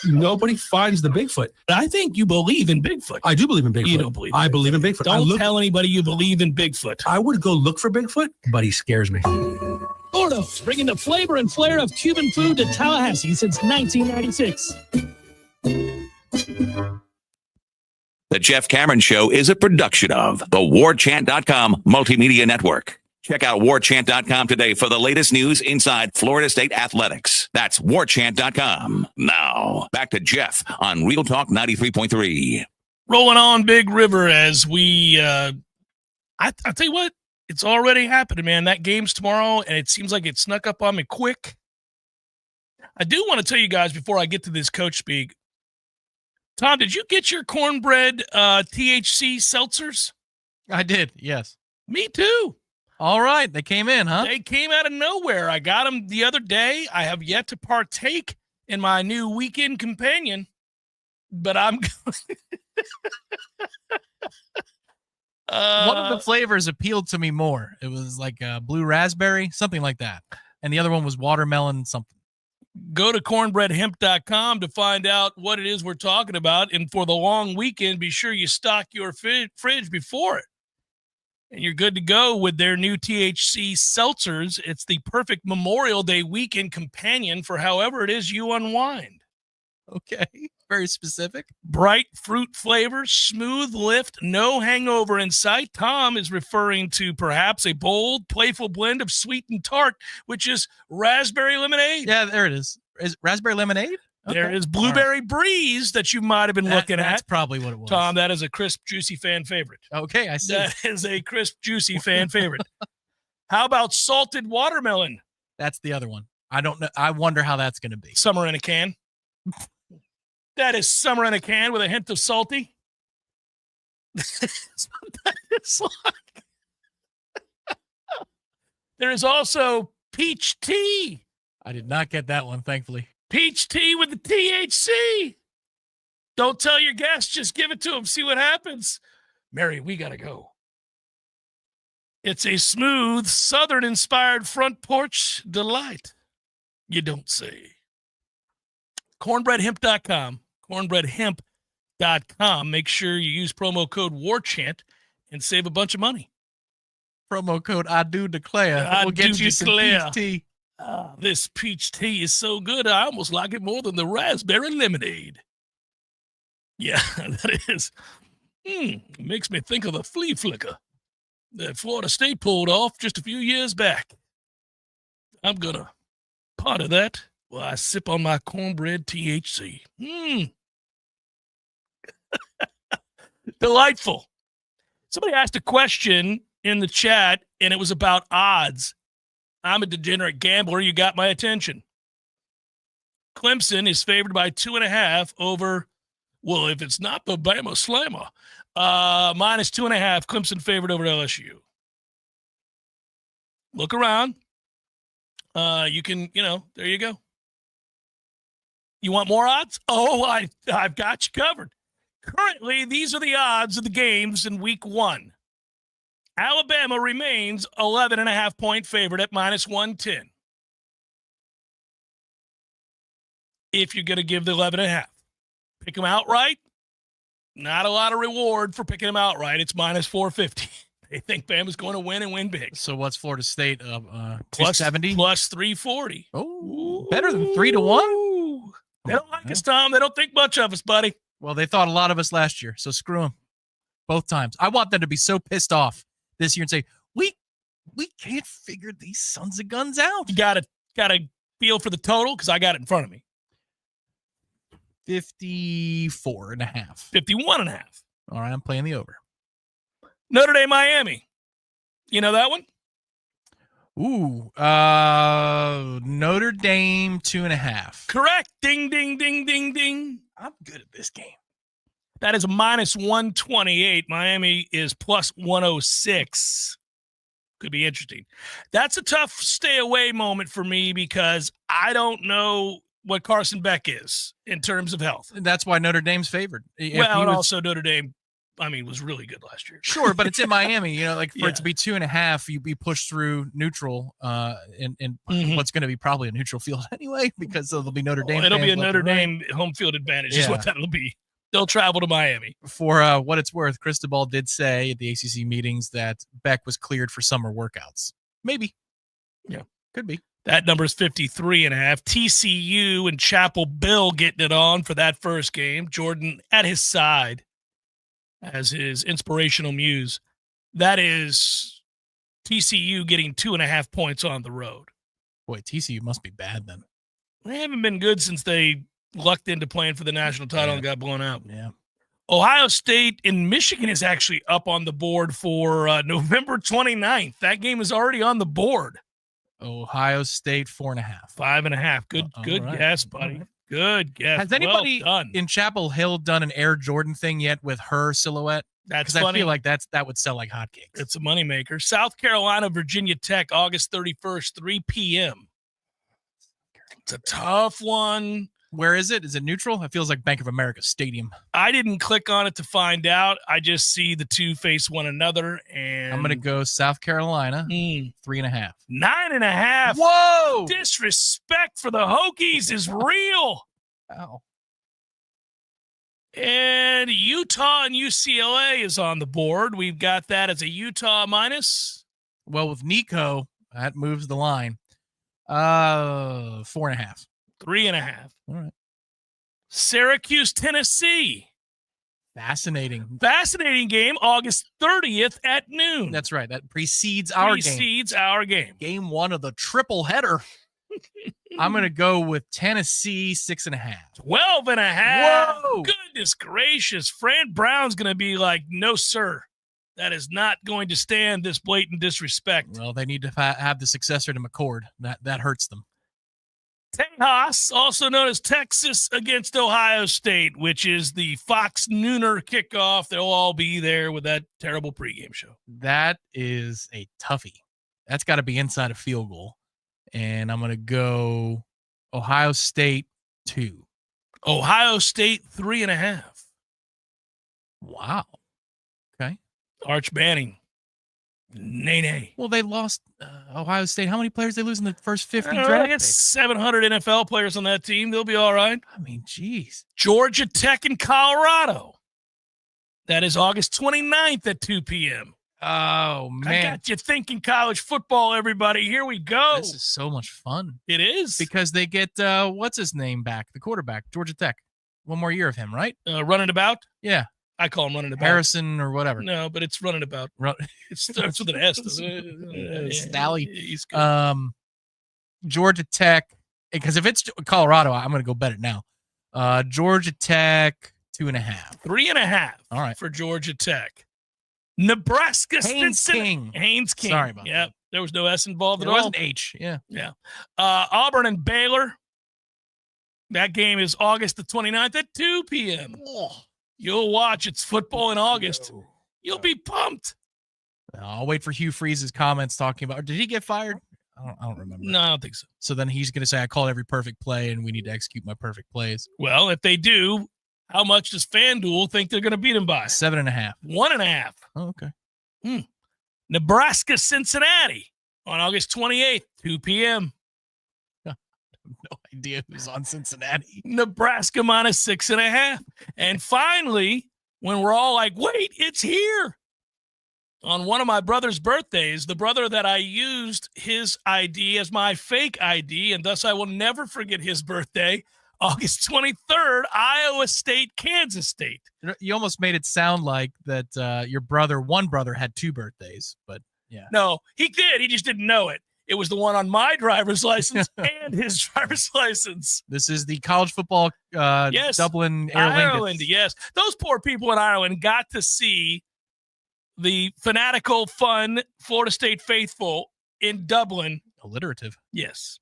Nobody finds the Bigfoot. I think you believe in Bigfoot. I do believe in Bigfoot. You don't believe in I believe in Bigfoot. Don't tell anybody you believe in Bigfoot. I would go look for Bigfoot, but he scares me. Florida, bringing the flavor and flair of Cuban food to Tallahassee since 1996. The Jeff Cameron Show is a production of the Warchant.com Multimedia Network. Check out Warchant.com today for the latest news inside Florida State athletics. That's Warchant.com. Now, back to Jeff on Real Talk 93.3. Rolling on Big River as we, I tell you what, it's already happening, man. That game's tomorrow, and it seems like it snuck up on me quick. I do want to tell you guys before I get to this coach speak, Tom, did you get your cornbread THC seltzers? I did, yes. Me too. All right, they came in, huh? They came out of nowhere. I got them the other day. I have yet to partake in my new weekend companion, but I'm one of the flavors appealed to me more. It was like blue raspberry, something like that. And the other one was watermelon something. Go to cornbreadhemp.com to find out what it is we're talking about. And for the long weekend, be sure you stock your fridge before it. And you're good to go with their new THC seltzers. It's the perfect Memorial Day weekend companion for however it is you unwind. Okay, very specific. Bright fruit flavors, smooth lift, no hangover in sight. Tom is referring to perhaps a bold, playful blend of sweet and tart, which is raspberry lemonade. Yeah, there it is. Is raspberry lemonade? Okay. There is blueberry breeze that you might have been looking That's at. probably what it was. Tom, that is a crisp, juicy fan favorite. Okay, I see. That is a crisp, juicy fan favorite. How about salted watermelon? That's the other one. I don't know. I wonder how that's going to be. Summer in a can. That is summer in a can with a hint of salty. That's what that is like. There is also peach tea. I did not get that one, thankfully. Peach tea with the THC. Don't tell your guests. Just give it to them. See what happens. Mary, we got to go. It's a smooth, Southern-inspired front porch delight. You don't say. Cornbreadhemp.com. Cornbreadhemp.com. Make sure you use promo code WARCHANT and save a bunch of money. Promo code I do declare. We'll get you some peach tea. This peach tea is so good, I almost like it more than the raspberry lemonade. Yeah, that is. It makes me think of the flea flicker that Florida State pulled off just a few years back. I'm going to part of that while I sip on my cornbread THC. Delightful. Somebody asked a question in the chat, and it was about odds. I'm a degenerate gambler. You got my attention. Clemson is favored by 2.5 over, well, if it's not the Bama Slammer, minus 2.5. Clemson favored over LSU. Look around. You can, there you go. You want more odds? Oh, I've got you covered. Currently, these are the odds of the games in week 1. Alabama remains 11.5-point favorite at minus 110. If you're going to give the 11.5. Pick them outright. Not a lot of reward for picking them outright. It's minus 450. They think Bama's going to win and win big. So what's Florida State of plus 270? Plus 340. Oh, better than 3-1? They don't like us, Tom. They don't think much of us, buddy. Well, they thought a lot of us last year, so screw them. Both times. I want them to be so pissed off this year and say, we can't figure these sons of guns out. You got to feel for the total because I got it in front of me. 54.5. 51.5. All right, I'm playing the over. Notre Dame, Miami. You know that one? Ooh, Notre Dame 2.5. Correct. Ding, ding, ding, ding, ding. I'm good at this game. That is a minus 128. Miami is plus 106. Could be interesting. That's a tough stay away moment for me because I don't know what Carson Beck is in terms of health. That's why Notre Dame's favored. And also Notre Dame was really good last year. Sure, but it's in Miami. For Yeah. it to be 2.5, you'd be pushed through neutral, in what's going to be probably a neutral field anyway, because there'll be Notre Dame. It'll be a fans left Notre and right. Dame home field advantage is Yeah. what that'll be. They'll travel to Miami. For what it's worth, Cristobal did say at the ACC meetings that Beck was cleared for summer workouts. Maybe. Yeah. Could be. That number is 53.5. TCU and Chapel Bill getting it on for that first game. Jordan at his side as his inspirational muse. That is TCU getting 2.5 points on the road. Boy, TCU must be bad then. They haven't been good since they lucked into playing for the national title and got blown out. Yeah. Ohio State and Michigan is actually up on the board for November 29th. That game is already on the board. Ohio State 4.5. 5.5. Good right. guess, buddy. Good guess. Has anybody well done. in Chapel Hill done an Air Jordan thing yet with her silhouette? That's Because I funny. feel like that would sell like hotcakes. It's a moneymaker. South Carolina, Virginia Tech, August 31st, 3 p.m. It's a tough one. Where is it? Is it neutral? It feels like Bank of America Stadium. I didn't click on it to find out. I just see the two face one another, and I'm going to go South Carolina, 3.5. 9.5. Whoa! Disrespect for the Hokies is real. Wow. And Utah and UCLA is on the board. We've got that as a Utah minus. Well, with Nico, that moves the line. 4.5. 3.5. All right. Syracuse, Tennessee. Fascinating. Fascinating game, August 30th at noon. That's right. That precedes our game. Precedes our game. Game one of the triple header. I'm going to go with Tennessee 6.5. 12.5. Whoa! Goodness gracious. Fran Brown's going to be like, no, sir. That is not going to stand this blatant disrespect. Well, they need to have the successor to McCord. That hurts them. Tejas, also known as Texas against Ohio State, which is the Fox Nooner kickoff. They'll all be there with that terrible pregame show. That is a toughie. That's got to be inside a field goal. And I'm going to go Ohio State 2. Ohio State 3.5. Wow. Okay. Arch Manning. Nay. Well, they lost Ohio State. How many players they lose in the first 50 I draft got picks? 700 NFL players on that team. They'll be all right. I mean, geez. Georgia Tech and Colorado. That is August 29th at 2 p.m. Oh, I man. got you thinking college football, everybody. Here we go. This is so much fun. It is. Because they get, what's his name back? The quarterback, Georgia Tech. One more year of him, right? Running about? Yeah. I call him running about. Harrison or whatever. No, but it's running about. It starts with an S. doesn't it? Sally. He's good. Georgia Tech, because if it's Colorado, I'm going to go bet it now. Georgia Tech 2.5. 3.5. All right. For Georgia Tech. Nebraska, Haynes King. Haynes King. Sorry about that. There was no S involved There at all. wasn't H. Yeah. Yeah. Auburn and Baylor. That game is August the 29th at 2 p.m. You'll watch. It's football in August. You'll be pumped. I'll wait for Hugh Freeze's comments talking about, did he get fired? I don't remember. No, I don't think so. So then he's going to say, I called every perfect play and we need to execute my perfect plays. Well, if they do, how much does FanDuel think they're going to beat them by? 7.5. 1.5. Oh, okay. Nebraska, Cincinnati on August 28th, 2 p.m. No idea who's on Cincinnati. Nebraska minus 6.5. And finally, when we're all like, wait, it's here. On one of my brother's birthdays, the brother that I used his ID as my fake ID, and thus I will never forget his birthday, August 23rd, Iowa State, Kansas State. You almost made it sound like that your one brother had two birthdays, but yeah. No, he did. He just didn't know it. It was the one on my driver's license and his driver's license. This is the college football Yes. Dublin Aer Ireland, Lingus. yes. Those poor people in Ireland got to see the fanatical, fun Florida State faithful in Dublin. Alliterative. Yes.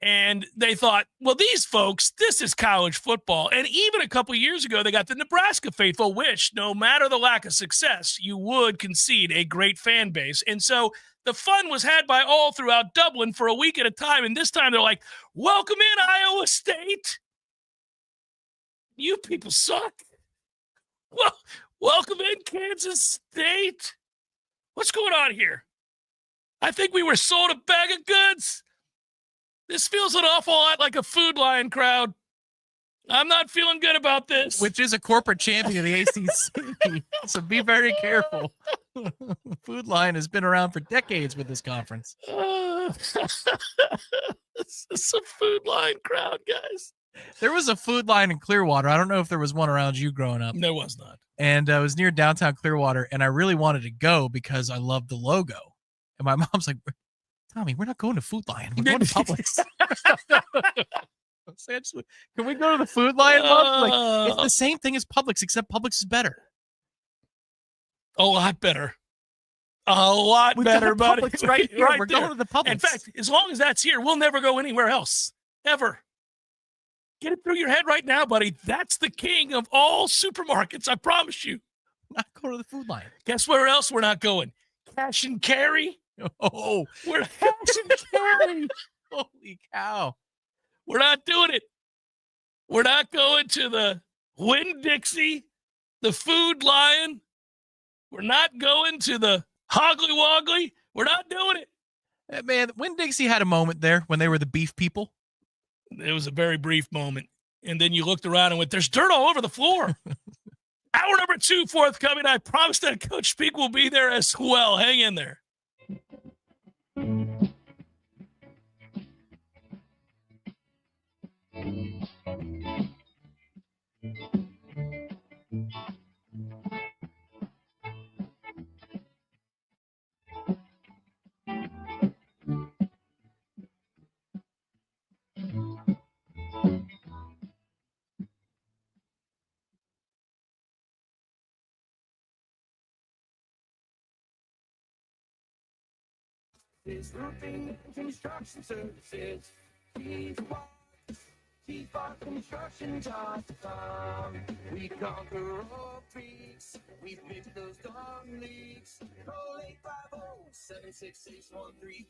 And they thought, well, these folks, this is college football. And even a couple years ago, they got the Nebraska faithful, which no matter the lack of success, you would concede a great fan base. And so the fun was had by all throughout Dublin for a week at a time. And this time they're like, welcome in, Iowa State. You people suck. Well, welcome in, Kansas State? What's going on here? I think we were sold a bag of goods. This feels an awful lot like a Food Lion crowd. I'm not feeling good about this. Which is a corporate champion of the ACC. So be very careful. Food Lion has been around for decades with this conference. This is a Food Lion crowd, guys. There was a Food Lion in Clearwater. I don't know if there was one around you growing up. There was not. And it was near downtown Clearwater, and I really wanted to go because I loved the logo. And my mom's like, Tommy, we're not going to Food Lion. We're going to Publix. Can we go to the Food Lion, Mom? Like, it's the same thing as Publix, except Publix is better. A lot better. A lot better, buddy. Publix right here. Right We're there. going to the Publix. In fact, as long as that's here, we'll never go anywhere else. Ever. Get it through your head right now, buddy. That's the king of all supermarkets. I promise you. Not go to the Food Lion. Guess where else we're not going? Cash and carry. Oh, We're cash and carry. Holy cow. We're not doing it. We're not going to the Winn-Dixie, the Food Lion. We're not going to the Hoggly Woggly. We're not doing it. Man, Winn-Dixie had a moment there when they were the beef people. It was a very brief moment. And then you looked around and went, there's dirt all over the floor. Hour number 2 forthcoming. I promise that Coach Speak will be there as well. Hang in there. This roofing and construction services. Construction.com. We conquer all peaks. We fix those darn leaks. Call 850-766-1340.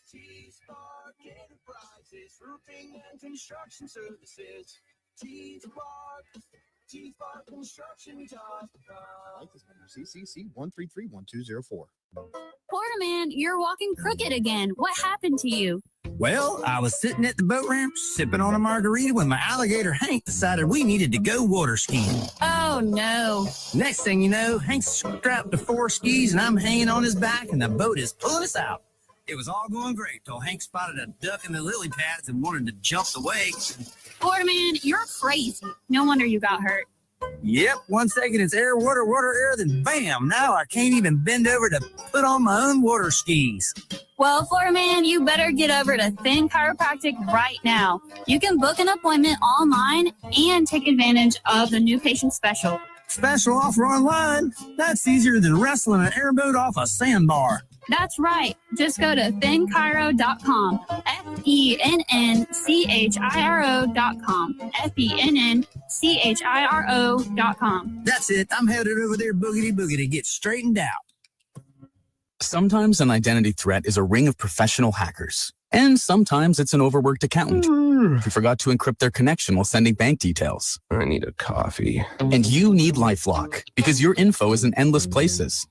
T-Spark Enterprises. Roofing and construction services. T-Spark. T-Spark Construction.com. Like this number, CCC 1331204. Porterman, you're walking crooked again. What happened to you? Well, I was sitting at the boat ramp sipping on a margarita when my alligator Hank decided we needed to go water skiing. Oh, no. Next thing you know, Hank's strapped to 4 skis and I'm hanging on his back and the boat is pulling us out. It was all going great till Hank spotted a duck in the lily pads and wanted to jump the wake. Porterman, you're crazy. No wonder you got hurt. Yep, 1 second it's air, water, air, then bam, now I can't even bend over to put on my own water skis. Well, Porterman, you better get over to Thin Chiropractic right now. You can book an appointment online and take advantage of the new patient special. Special offer online? That's easier than wrestling an airboat off a sandbar. That's right. Just go to thinchiro.com. FENNCHIRO.com. FENNCHIRO.com. That's it. I'm headed over there boogity to get straightened out. Sometimes an identity threat is a ring of professional hackers. And sometimes it's an overworked accountant who forgot to encrypt their connection while sending bank details. I need a coffee. And you need LifeLock because your info is in endless places.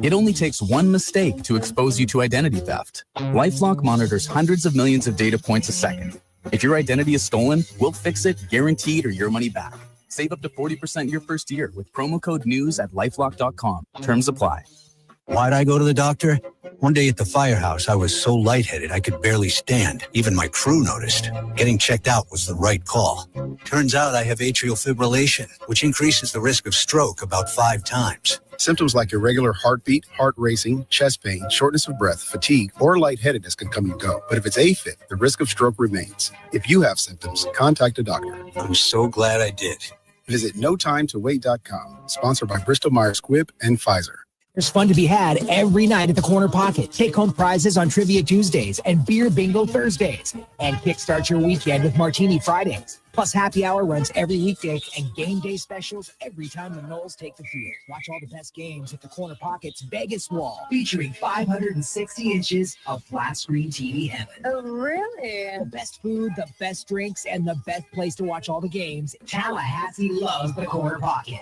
It only takes one mistake to expose you to identity theft. LifeLock monitors hundreds of millions of data points a second. If your identity is stolen, we'll fix it, guaranteed, or your money back. Save up to 40% your first year with promo code NEWS at LifeLock.com. Terms apply. Why'd I go to the doctor? One day at the firehouse, I was so lightheaded I could barely stand. Even my crew noticed. Getting checked out was the right call. Turns out I have atrial fibrillation, which increases the risk of stroke about 5 times. Symptoms like irregular heartbeat, heart racing, chest pain, shortness of breath, fatigue, or lightheadedness can come and go. But if it's AFib, the risk of stroke remains. If you have symptoms, contact a doctor. I'm so glad I did. Visit NoTimeToWait.com, sponsored by Bristol-Myers Squibb and Pfizer. There's fun to be had every night at the Corner Pocket. Take home prizes on Trivia Tuesdays and Beer Bingo Thursdays. And kickstart your weekend with Martini Fridays. Plus happy hour runs every weekday and game day specials every time the Noles take the field. Watch all the best games at the Corner Pocket's Vegas Wall, featuring 560 inches of flat screen TV heaven. Oh, really? The best food, the best drinks, and the best place to watch all the games. Tallahassee loves the Corner Pocket.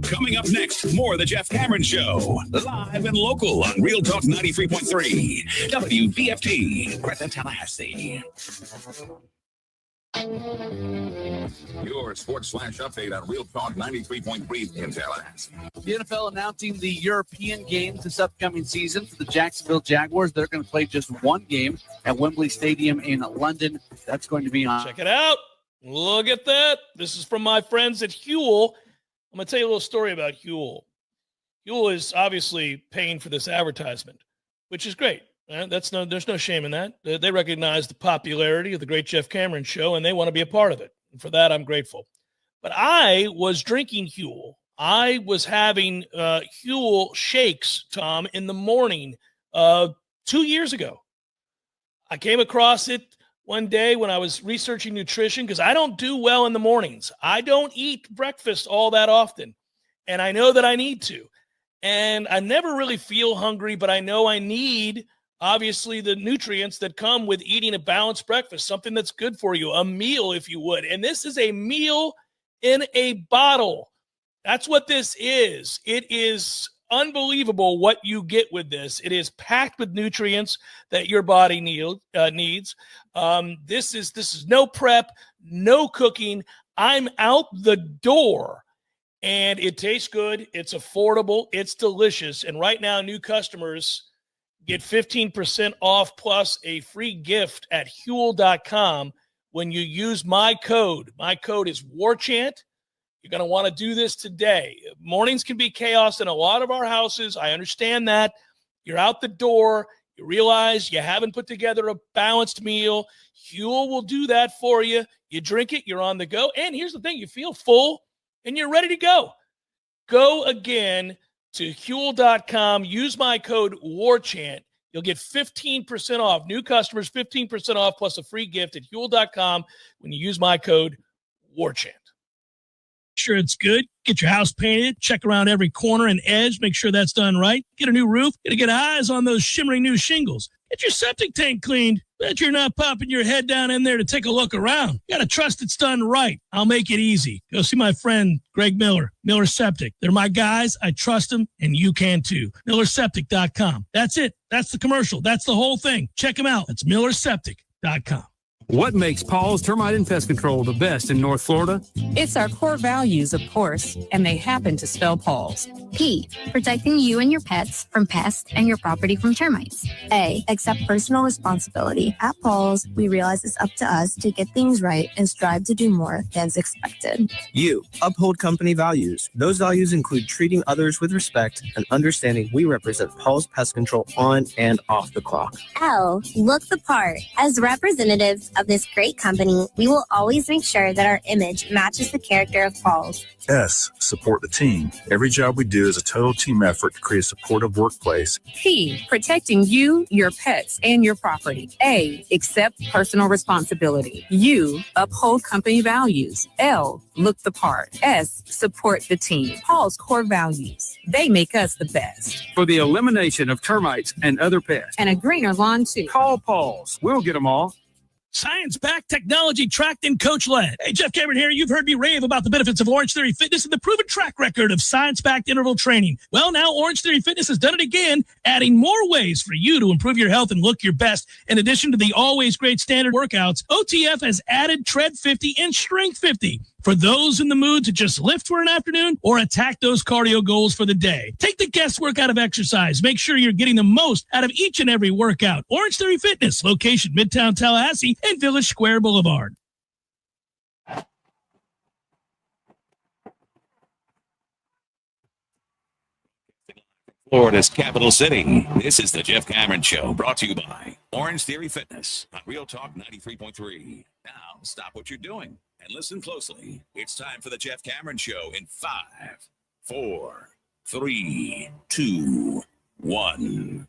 Coming up next, more of the Jeff Cameron Show, live and local on Real Talk 93.3, WBFT, Greta, Tallahassee. Your sports flash update on Real Talk 93.3 in Tallahassee. The NFL announcing the European games this upcoming season for the Jacksonville Jaguars. They're going to play just one game at Wembley Stadium in London. That's going to be on. Check it out. Look at that. This is from my friends at Huel. I'm going to tell you a little story about Huel. Huel is obviously paying for this advertisement, which is great. There's no shame in that. They recognize the popularity of the Great Jeff Cameron Show, and they want to be a part of it. And for that, I'm grateful. But I was drinking Huel. I was having Huel shakes, Tom, in the morning 2 years ago. I came across it one day when I was researching nutrition because I don't do well in the mornings. I don't eat breakfast all that often, and I know that I need to. And I never really feel hungry, but I know I need, obviously, the nutrients that come with eating a balanced breakfast, something that's good for you, a meal, if you would. And this is a meal in a bottle. That's what this is. It is unbelievable what you get with this. It is packed with nutrients that your body needs. This is no prep, no cooking. I'm out the door, and it tastes good. It's affordable. It's delicious. And right now, new customers get 15% off plus a free gift at Huel.com when you use my code. My code is Warchant. You're going to want to do this today. Mornings can be chaos in a lot of our houses. I understand that. You're out the door. You realize you haven't put together a balanced meal. Huel will do that for you. You drink it, you're on the go. And here's the thing, you feel full and you're ready to go. Go again to Huel.com. Use my code WARCHANT. You'll get 15% off. New customers, 15% off plus a free gift at Huel.com when you use my code WARCHANT. Sure it's good. Get your house painted. Check around every corner and edge. Make sure that's done right. Get a new roof. Gotta get eyes on those shimmering new shingles. Get your septic tank cleaned. Bet you're not popping your head down in there to take a look around. You gotta trust it's done right. I'll make it easy. Go see my friend Greg Miller, Miller Septic. They're my guys. I trust them, and you can too. MillerSeptic.com. That's it. That's the commercial. That's the whole thing. Check them out. It's MillerSeptic.com. What makes Paul's Termite and Pest Control the best in North Florida? It's our core values, of course, and they happen to spell Paul's. P, protecting you and your pets from pests and your property from termites. A, accept personal responsibility. At Paul's, we realize it's up to us to get things right and strive to do more than's expected. U, uphold company values. Those values include treating others with respect and understanding we represent Paul's Pest Control on and off the clock. L, look the part. As representatives of this great company, we will always make sure that our image matches the character of Paul's. S, support the team. Every job we do is a total team effort to create a supportive workplace. P, protecting you, your pets, and your property. A, accept personal responsibility. U, uphold company values. L, look the part. S, support the team. Paul's core values. They make us the best. For the elimination of termites and other pests. And a greener lawn, too. Call Paul's. We'll get them all. Science-backed, technology-tracked, and coach-led. Hey, Jeff Cameron here. You've heard me rave about the benefits of Orange Theory Fitness and the proven track record of science-backed interval training. Well, now Orange Theory Fitness has done it again, adding more ways for you to improve your health and look your best. In addition to the always great standard workouts, OTF has added Tread 50 and Strength 50 for those in the mood to just lift for an afternoon or attack those cardio goals for the day. Take the guesswork out of exercise. Make sure you're getting the most out of each and every workout. Orange Theory Fitness, location Midtown Tallahassee and Village Square Boulevard. Florida's capital city. This is the Jeff Cameron Show, brought to you by Orange Theory Fitness on Real Talk 93.3. Now, stop what you're doing and listen closely. It's time for the Jeff Cameron Show in 5, 4, 3, 2, 1.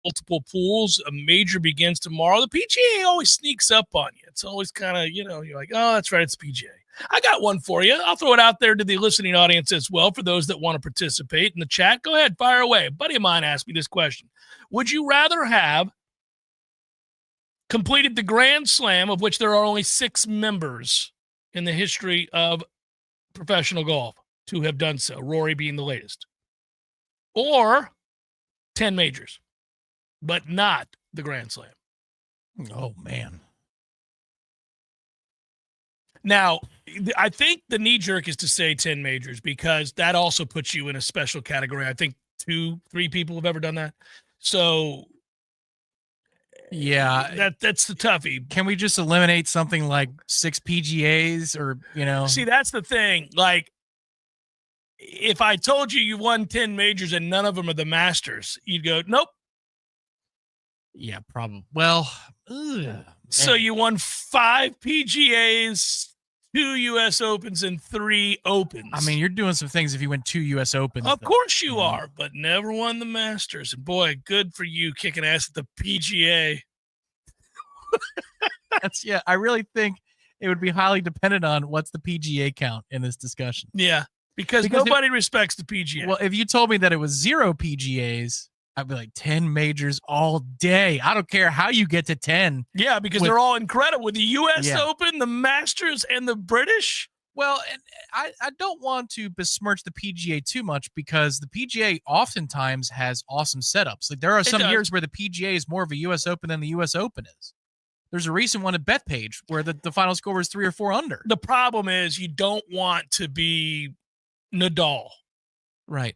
multiple pools. A major begins tomorrow. The PGA always sneaks up on you. It's always kind of, you're like, oh, that's right, it's PGA. I got one for you. I'll throw it out there to the listening audience as well for those that want to participate in the chat. Go ahead, fire away. A buddy of mine asked me this question. Would you rather have completed the Grand Slam, of which there are only 6 members in the history of professional golf to have done so, Rory being the latest, or 10 majors, but not the Grand Slam? Oh, man. Now, I think the knee jerk is to say 10 majors because that also puts you in a special category. I think 2-3 people have ever done that. So, yeah, that's the toughie. Can we just eliminate something like 6 PGAs or, See, that's the thing. Like, if I told you won 10 majors and none of them are the Masters, you'd go, nope. Yeah, probably. Well, so you won 5 PGAs, 2 U.S. Opens, and 3 Opens. I mean, you're doing some things if you win 2 U.S. Opens. Of course you are, but never won the Masters. And boy, good for you kicking ass at the PGA. I really think it would be highly dependent on what's the PGA count in this discussion. Yeah, because nobody respects the PGA. Well, if you told me that it was 0 PGAs, I'd be like 10 majors all day. I don't care how you get to 10. Yeah, because they're all incredible with the U.S. Open, the Masters, and the British. Well, and I don't want to besmirch the PGA too much because the PGA oftentimes has awesome setups. Like there are some years where the PGA is more of a U.S. Open than the U.S. Open is. There's a recent one at Bethpage where the final score was 3 or 4 under. The problem is you don't want to be Nadal. Right.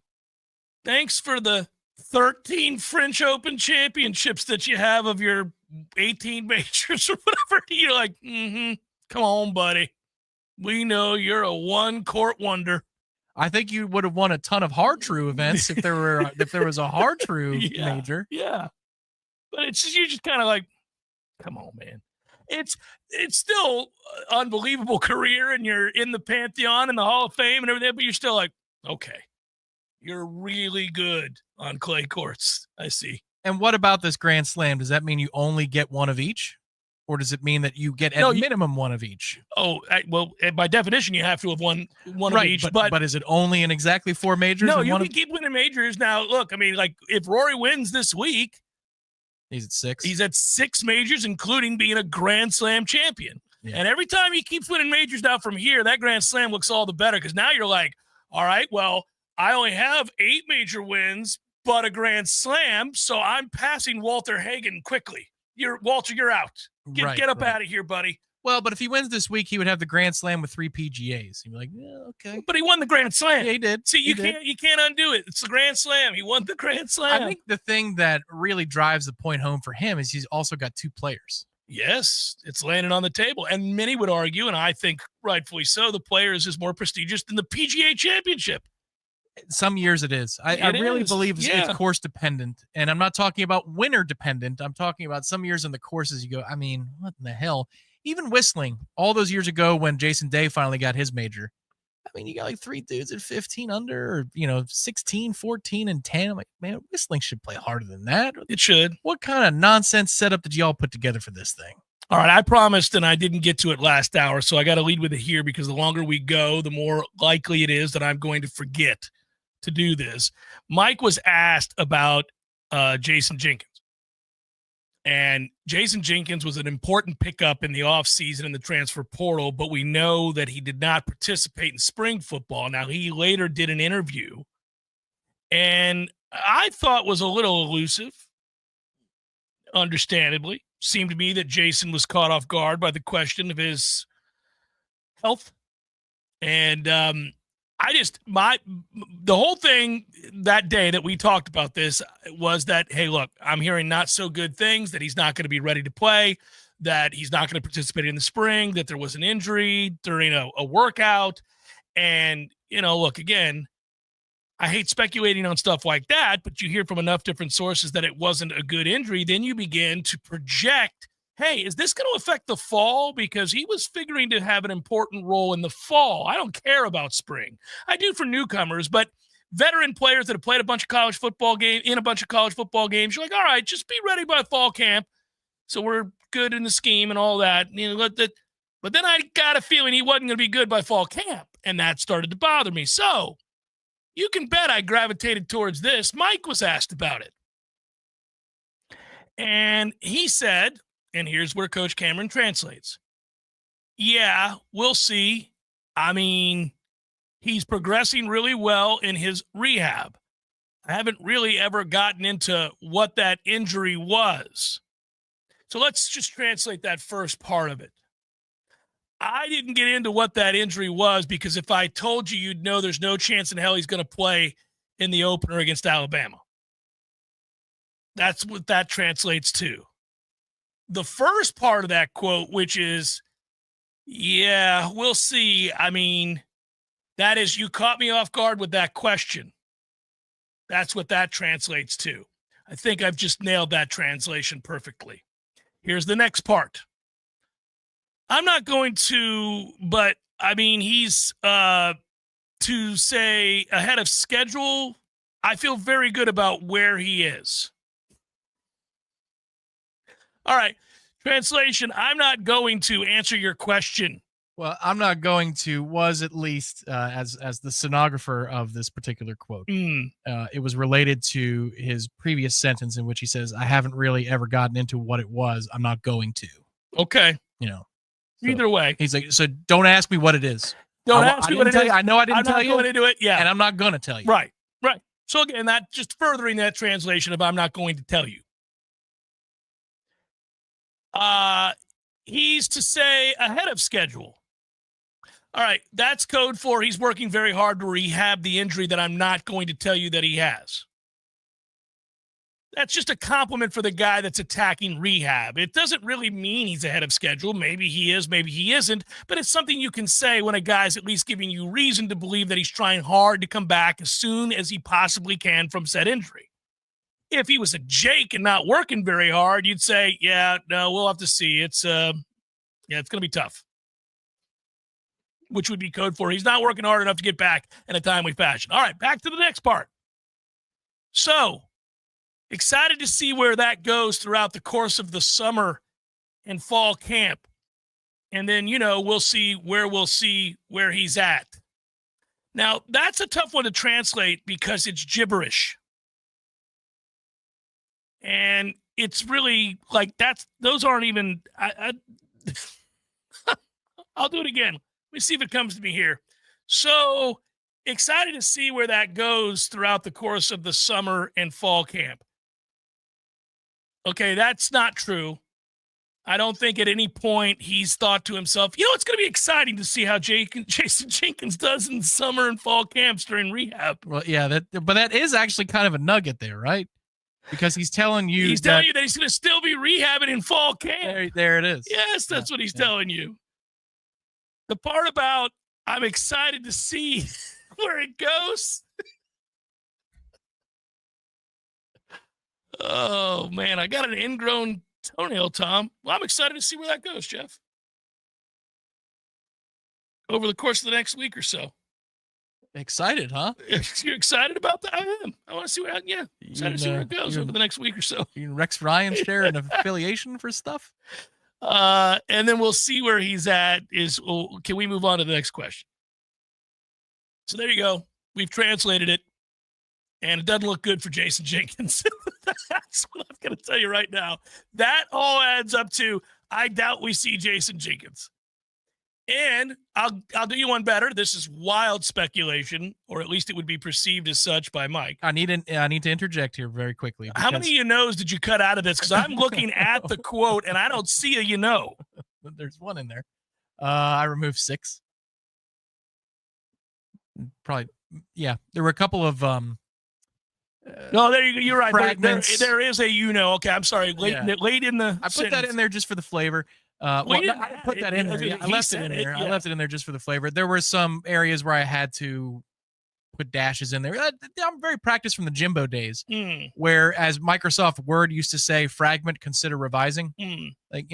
Thanks for the 13 French Open championships that you have of your 18 majors or whatever. You're like, come on, buddy. We know you're a one-court wonder. I think you would have won a ton of hard true events if there was a hard true major. Yeah. But it's just, you're just kind of like, come on, man. It's still an unbelievable career, and you're in the Pantheon and the Hall of Fame and everything, but you're still like, okay, you're really good on clay courts. I see. And what about this Grand Slam? Does that mean you only get one of each? Or does it mean that you get at minimum one of each? Oh, well, by definition, you have to have won one of each. But is it only in exactly 4 majors? No, you can keep winning majors. Now, look, I mean, like if Rory wins this week, he's at 6. He's at 6 majors, including being a Grand Slam champion. Yeah. And every time he keeps winning majors now from here, that Grand Slam looks all the better because now you're like, all right, well, I only have 8 major wins, but a Grand Slam, so I'm passing Walter Hagen quickly. Walter, you're out. Get up out of here, buddy. Well, but if he wins this week, he would have the Grand Slam with 3 PGAs. He'd be like, yeah, okay. But he won the Grand Slam. Yeah, he did. See, you can't undo it. It's the Grand Slam. He won the Grand Slam. I think the thing that really drives the point home for him is he's also got 2 players. Yes, it's landing on the table. And many would argue, and I think rightfully so, the Players is more prestigious than the PGA Championship. Some years it is. I really believe it's course dependent. And I'm not talking about winner dependent. I'm talking about some years in the courses you go, I mean, what in the hell? Even Whistling, all those years ago when Jason Day finally got his major, I mean, you got like 3 dudes at 15 under or, 16, 14, and 10. I'm like, man, Whistling should play harder than that. It should. What kind of nonsense setup did y'all put together for this thing? All right, I promised, and I didn't get to it last hour, so I got to lead with it here because the longer we go, the more likely it is that I'm going to forget to do this. Mike was asked about Jason Jenkins. And Jason Jenkins was an important pickup in the offseason in the transfer portal, but we know that he did not participate in spring football. Now, he later did an interview, and I thought was a little elusive, understandably. Seemed to me that Jason was caught off guard by the question of his health. And the whole thing that day that we talked about this was that, hey, look, I'm hearing not so good things, that he's not going to be ready to play, that he's not going to participate in the spring, that there was an injury during a workout. And, look, again, I hate speculating on stuff like that, but you hear from enough different sources that it wasn't a good injury. Then you begin to project, hey, is this going to affect the fall? Because he was figuring to have an important role in the fall. I don't care about spring. I do for newcomers, but veteran players that have played a bunch of college football games, you're like, all right, just be ready by fall camp. So we're good in the scheme and all that. But then I got a feeling he wasn't going to be good by fall camp, and that started to bother me. So you can bet I gravitated towards this. Mike was asked about it. And he said, and here's where Coach Cameron translates. Yeah, we'll see. I mean, he's progressing really well in his rehab. I haven't really ever gotten into what that injury was. So let's just translate that first part of it. I didn't get into what that injury was because if I told you, you'd know there's no chance in hell he's going to play in the opener against Alabama. That's what that translates to. The first part of that quote, which is, yeah, we'll see. I mean, that is, you caught me off guard with that question. That's what that translates to. I think I've just nailed that translation perfectly. Here's the next part. I'm not going to, but I mean, he's to say ahead of schedule. I feel very good about where he is. All right. Translation, I'm not going to answer your question. Well, I'm not going to was at least as the stenographer of this particular quote. It was related to his previous sentence in which he says, I haven't really ever gotten into what it was. I'm not going to. Okay. So either way. He's like, so don't ask me what it is. Don't ask me what it is. I know I didn't tell you. I'm not going to do it. Yeah. And I'm not going to tell you. Right. So again, that just furthering that translation of I'm not going to tell you. He's to say ahead of schedule. All right, that's code for he's working very hard to rehab the injury that I'm not going to tell you that he has. That's just a compliment for the guy that's attacking rehab. It doesn't really mean he's ahead of schedule. Maybe he is, maybe he isn't, but it's something you can say when a guy's at least giving you reason to believe that he's trying hard to come back as soon as he possibly can from said injury. If he was a Jake and not working very hard, you'd say, yeah, no, we'll have to see. It's going to be tough. Which would be code for he's not working hard enough to get back in a timely fashion. All right, back to the next part. So, excited to see where that goes throughout the course of the summer and fall camp. And then, we'll see where he's at. Now, that's a tough one to translate because it's gibberish. And it's really like those aren't even, I'll do it again. Let me see if it comes to me here. So excited to see where that goes throughout the course of the summer and fall camp. Okay, that's not true. I don't think at any point he's thought to himself, it's going to be exciting to see how Jason Jenkins does in summer and fall camps during rehab. Well, yeah, but that is actually kind of a nugget there, right? Because he's telling you he's telling you that he's going to still be rehabbing in fall camp. There it is. Yes, that's what he's telling you. The part about I'm excited to see where it goes. Oh, man, I got an ingrown toenail, Tom. Well, I'm excited to see where that goes, Jeff. Over the course of the next week or so. Excited, huh? You're excited about that? I am. I want to see excited to see where it goes over the next week or so. You and Rex Ryan share an affiliation for stuff? And then we'll see where he's at. Can we move on to the next question? So there you go. We've translated it, and it doesn't look good for Jason Jenkins. That's what I'm going to tell you right now. That all adds up to I doubt we see Jason Jenkins. And I'll do you one better. This is wild speculation, or at least it would be perceived as such by Mike. I need to interject here very quickly. How many you-knows did you cut out of this? Because I'm looking at the quote, and I don't see a you-know. There's one in there. I removed 6. Probably, yeah. There were a couple of no, there you go. You're right. There is a Okay, I'm sorry. Late in the I put that in there just for the flavor. I didn't put that in there. I left it in there. I left it in there just for the flavor. There were some areas where I had to put dashes in there. I'm very practiced from the Jimbo days, where as Microsoft Word used to say, fragment, consider revising. Like,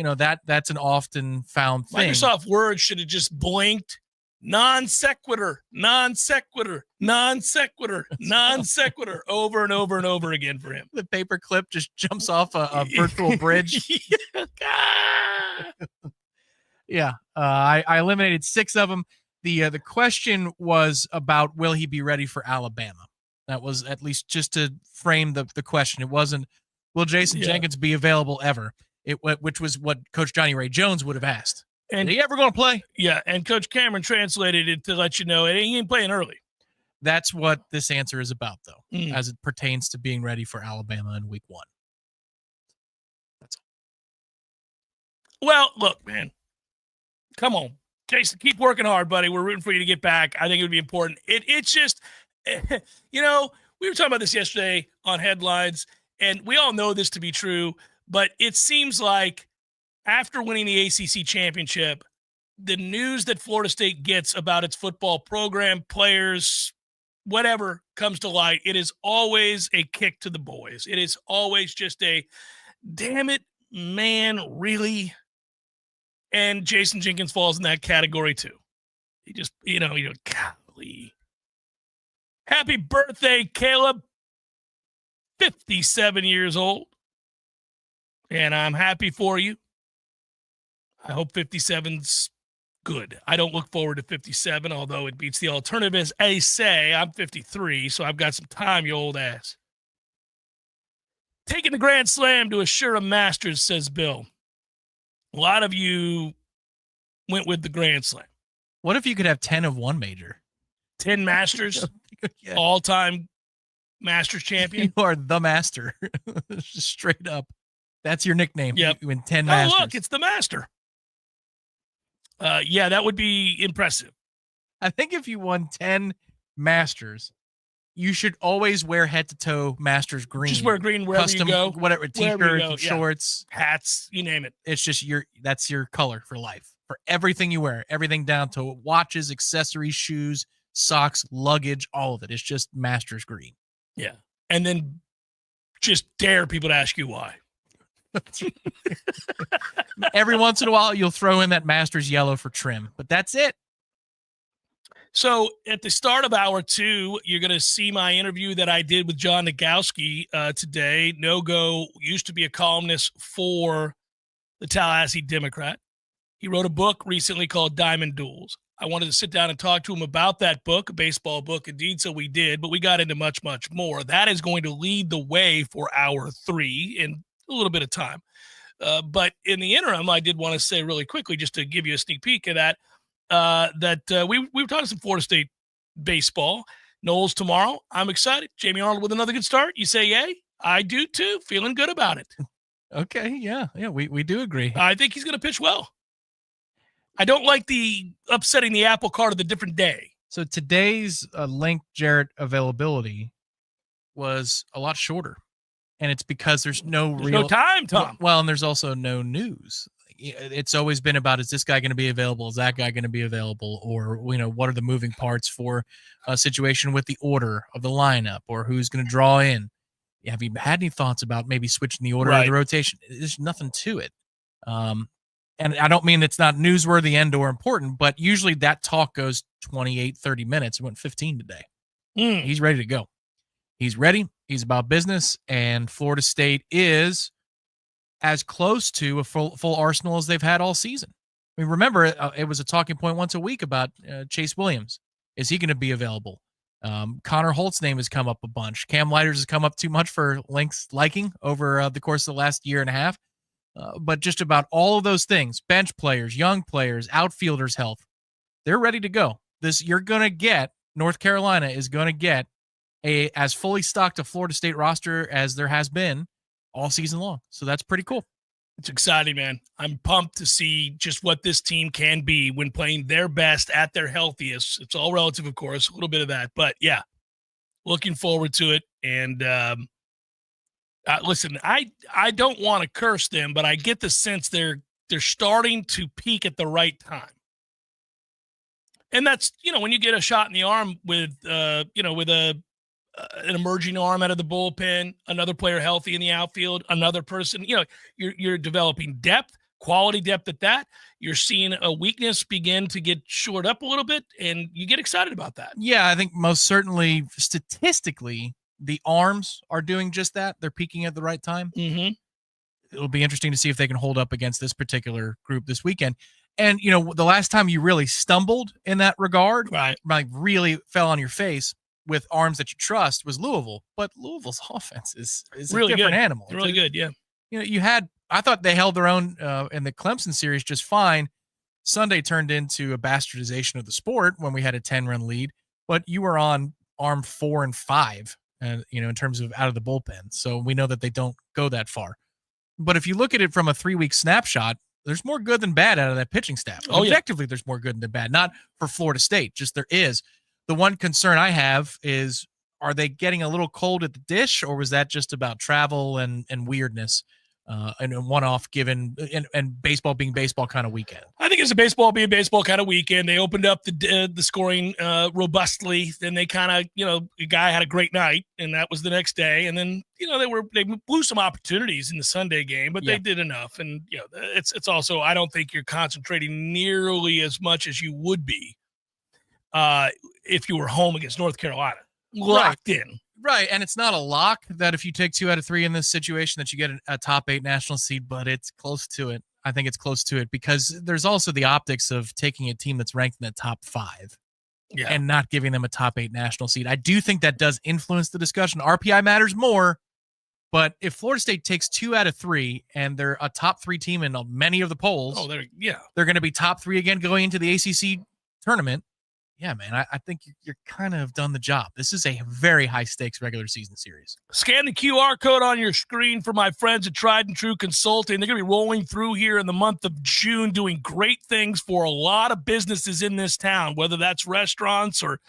that's an often found thing. Microsoft Word should have just blinked non sequitur, non sequitur, non sequitur, non sequitur, over and over and over again for him. The paper clip just jumps off a virtual bridge. Yeah, I eliminated 6 of them. The question was about will he be ready for Alabama? That was at least just to frame the question. It wasn't will Jason Jenkins be available ever? Which was what Coach Johnny Ray Jones would have asked. And is he ever going to play? Yeah, and Coach Cameron translated it to let you know he ain't playing early. That's what this answer is about, though, as it pertains to being ready for Alabama in week 1. That's all. Well, look, man. Come on. Jason, keep working hard, buddy. We're rooting for you to get back. I think it would be important. It's just, we were talking about this yesterday on Headlines, and we all know this to be true, but it seems like after winning the ACC championship, the news that Florida State gets about its football program, players, whatever comes to light, it is always a kick to the boys. It is always just a, damn it, man, really? And Jason Jenkins falls in that category too. He just, golly. Happy birthday, Caleb. 57 years old. And I'm happy for you. I hope 57's good. I don't look forward to 57, although it beats the alternative, as I say. I'm 53, so I've got some time, you old ass. Taking the Grand Slam to assure a Masters, says Bill. A lot of you went with the Grand Slam. What if you could have 10 of one major? 10 Masters? All-time Masters champion? You are the master. Straight up. That's your nickname. Yep. You win 10 Masters. Oh, look, it's the Master. Yeah, that would be impressive. I think if you won 10 Masters, you should always wear head-to-toe Masters green. Just wear green wherever custom, you go. Whatever, T-shirts, shorts. Hats, you name it. It's just that's your color for life. For everything you wear. Everything down to watches, accessories, shoes, socks, luggage, all of it. It's just Masters green. Yeah. And then just dare people to ask you why. Every once in a while, you'll throw in that Masters yellow for trim, but that's it. So at the start of hour 2, you're going to see my interview that I did with John Nagowski today. No-Go used to be a columnist for the Tallahassee Democrat. He wrote a book recently called Diamond Duels. I wanted to sit down and talk to him about that book, a baseball book, indeed, so we did, but we got into much, much more. That is going to lead the way for hour 3 in a little bit of time. But in the interim, I did want to say really quickly, just to give you a sneak peek of that, we've talked some Florida State baseball. Noles tomorrow. I'm excited. Jamie Arnold with another good start. You say yay? I do too. Feeling good about it. Okay, yeah, we do agree. I think he's going to pitch well. I don't like the upsetting the apple cart of the different day. So today's link Jarrett availability was a lot shorter, and it's because there's no time, Tom. Well, and there's also no news. It's always been about, is this guy going to be available? Is that guy going to be available? Or, what are the moving parts for a situation with the order of the lineup, or who's going to draw in? Have you had any thoughts about maybe switching the order of the rotation? There's nothing to it. And I don't mean it's not newsworthy and or important, but usually that talk goes 28, 30 minutes. It went 15 today. He's ready to go. He's ready. He's about business. And Florida State is as close to a full arsenal as they've had all season. I mean, remember, it was a talking point once a week about Chase Williams. Is he going to be available? Connor Holt's name has come up a bunch. Cam Lighters has come up too much for Link's liking over the course of the last year and a half. But just about all of those things, bench players, young players, outfielders' health, they're ready to go. North Carolina is going to get as fully stocked a Florida State roster as there has been all season long. So that's pretty cool. It's exciting, man. I'm pumped to see just what this team can be when playing their best at their healthiest. It's all relative, of course, a little bit of that. But, yeah, looking forward to it. And, listen, I don't want to curse them, but I get the sense they're starting to peak at the right time. And that's, when you get a shot in the arm with an emerging arm out of the bullpen, another player healthy in the outfield, another person, you're developing depth, quality depth at that. You're seeing a weakness begin to get shored up a little bit, and you get excited about that. Yeah, I think most certainly statistically, the arms are doing just that. They're peaking at the right time. Mm-hmm. It'll be interesting to see if they can hold up against this particular group this weekend. And, the last time you really stumbled in that regard, right, like really fell on your face with arms that you trust was Louisville. But Louisville's offense is really a different good. animal. Really good, yeah. I thought they held their own in the Clemson series just fine. Sunday turned into a bastardization of the sport when we had a 10-run lead, but you were on arm 4 and 5, in terms of out of the bullpen. So we know that they don't go that far. But if you look at it from a 3-week snapshot, there's more good than bad out of that pitching staff. Objectively, there's more good than bad. Not for Florida State, just there is. The one concern I have is, are they getting a little cold at the dish, or was that just about travel and weirdness? And a one-off given and baseball being baseball kind of weekend. I think it's a baseball being baseball kind of weekend. They opened up the scoring robustly. Then they kind of, the guy had a great night, and that was the next day. And then, they blew some opportunities in the Sunday game, but they did enough. And, it's also, I don't think you're concentrating nearly as much as you would be if you were home against North Carolina. Locked in. Right, and it's not a lock that if you take 2 out of 3 in this situation that you get a top 8 national seed, but it's close to it. I think it's close to it because there's also the optics of taking a team that's ranked in the top 5 and not giving them a top 8 national seed. I do think that does influence the discussion. RPI matters more, but if Florida State takes 2 out of 3 and they're a top 3 team in many of the polls, they're going to be top 3 again going into the ACC tournament. Yeah, man, I think you're kind of done the job. This is a very high-stakes regular season series. Scan the QR code on your screen for my friends at Tried and True Consulting. They're going to be rolling through here in the month of June, doing great things for a lot of businesses in this town, whether that's restaurants or,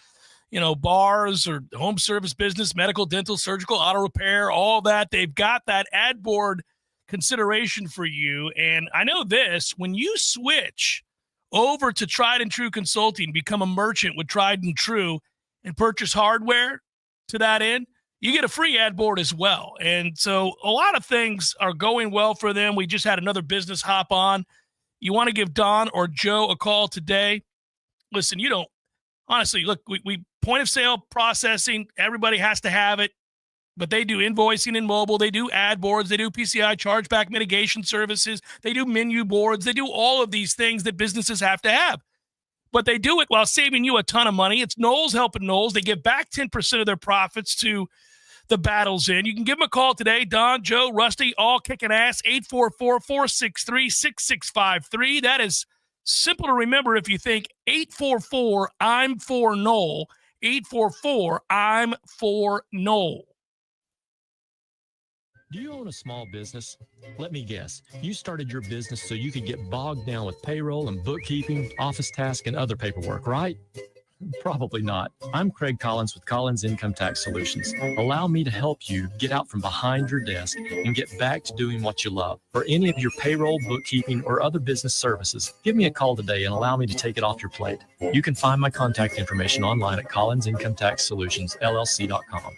bars or home service business, medical, dental, surgical, auto repair, all that. They've got that ad board consideration for you. And I know this, when you switch over to Tried and True Consulting, become a merchant with Tried and True, and purchase hardware to that end, you get a free ad board as well. And so a lot of things are going well for them. We just had another business hop on. You want to give Don or Joe a call today? Listen, honestly, look, we point of sale processing, everybody has to have it. But they do invoicing in mobile. They do ad boards. They do PCI chargeback mitigation services. They do menu boards. They do all of these things that businesses have to have. But they do it while saving you a ton of money. It's Knowles helping Knowles. They give back 10% of their profits to the Battles Inn. You can give them a call today. Don, Joe, Rusty, all kicking ass. 844-463-6653. That is simple to remember if you think 844-I'm-for-Knoll. 844-I'm-for-Knoll. Do you own a small business? Let me guess. You started your business so you could get bogged down with payroll and bookkeeping, office tasks, and other paperwork, right? Probably not. I'm Craig Collins with Collins Income Tax Solutions. Allow me to help you get out from behind your desk and get back to doing what you love. For any of your payroll, bookkeeping, or other business services, give me a call today and allow me to take it off your plate. You can find my contact information online at collinsincometexsolutionsllc.com.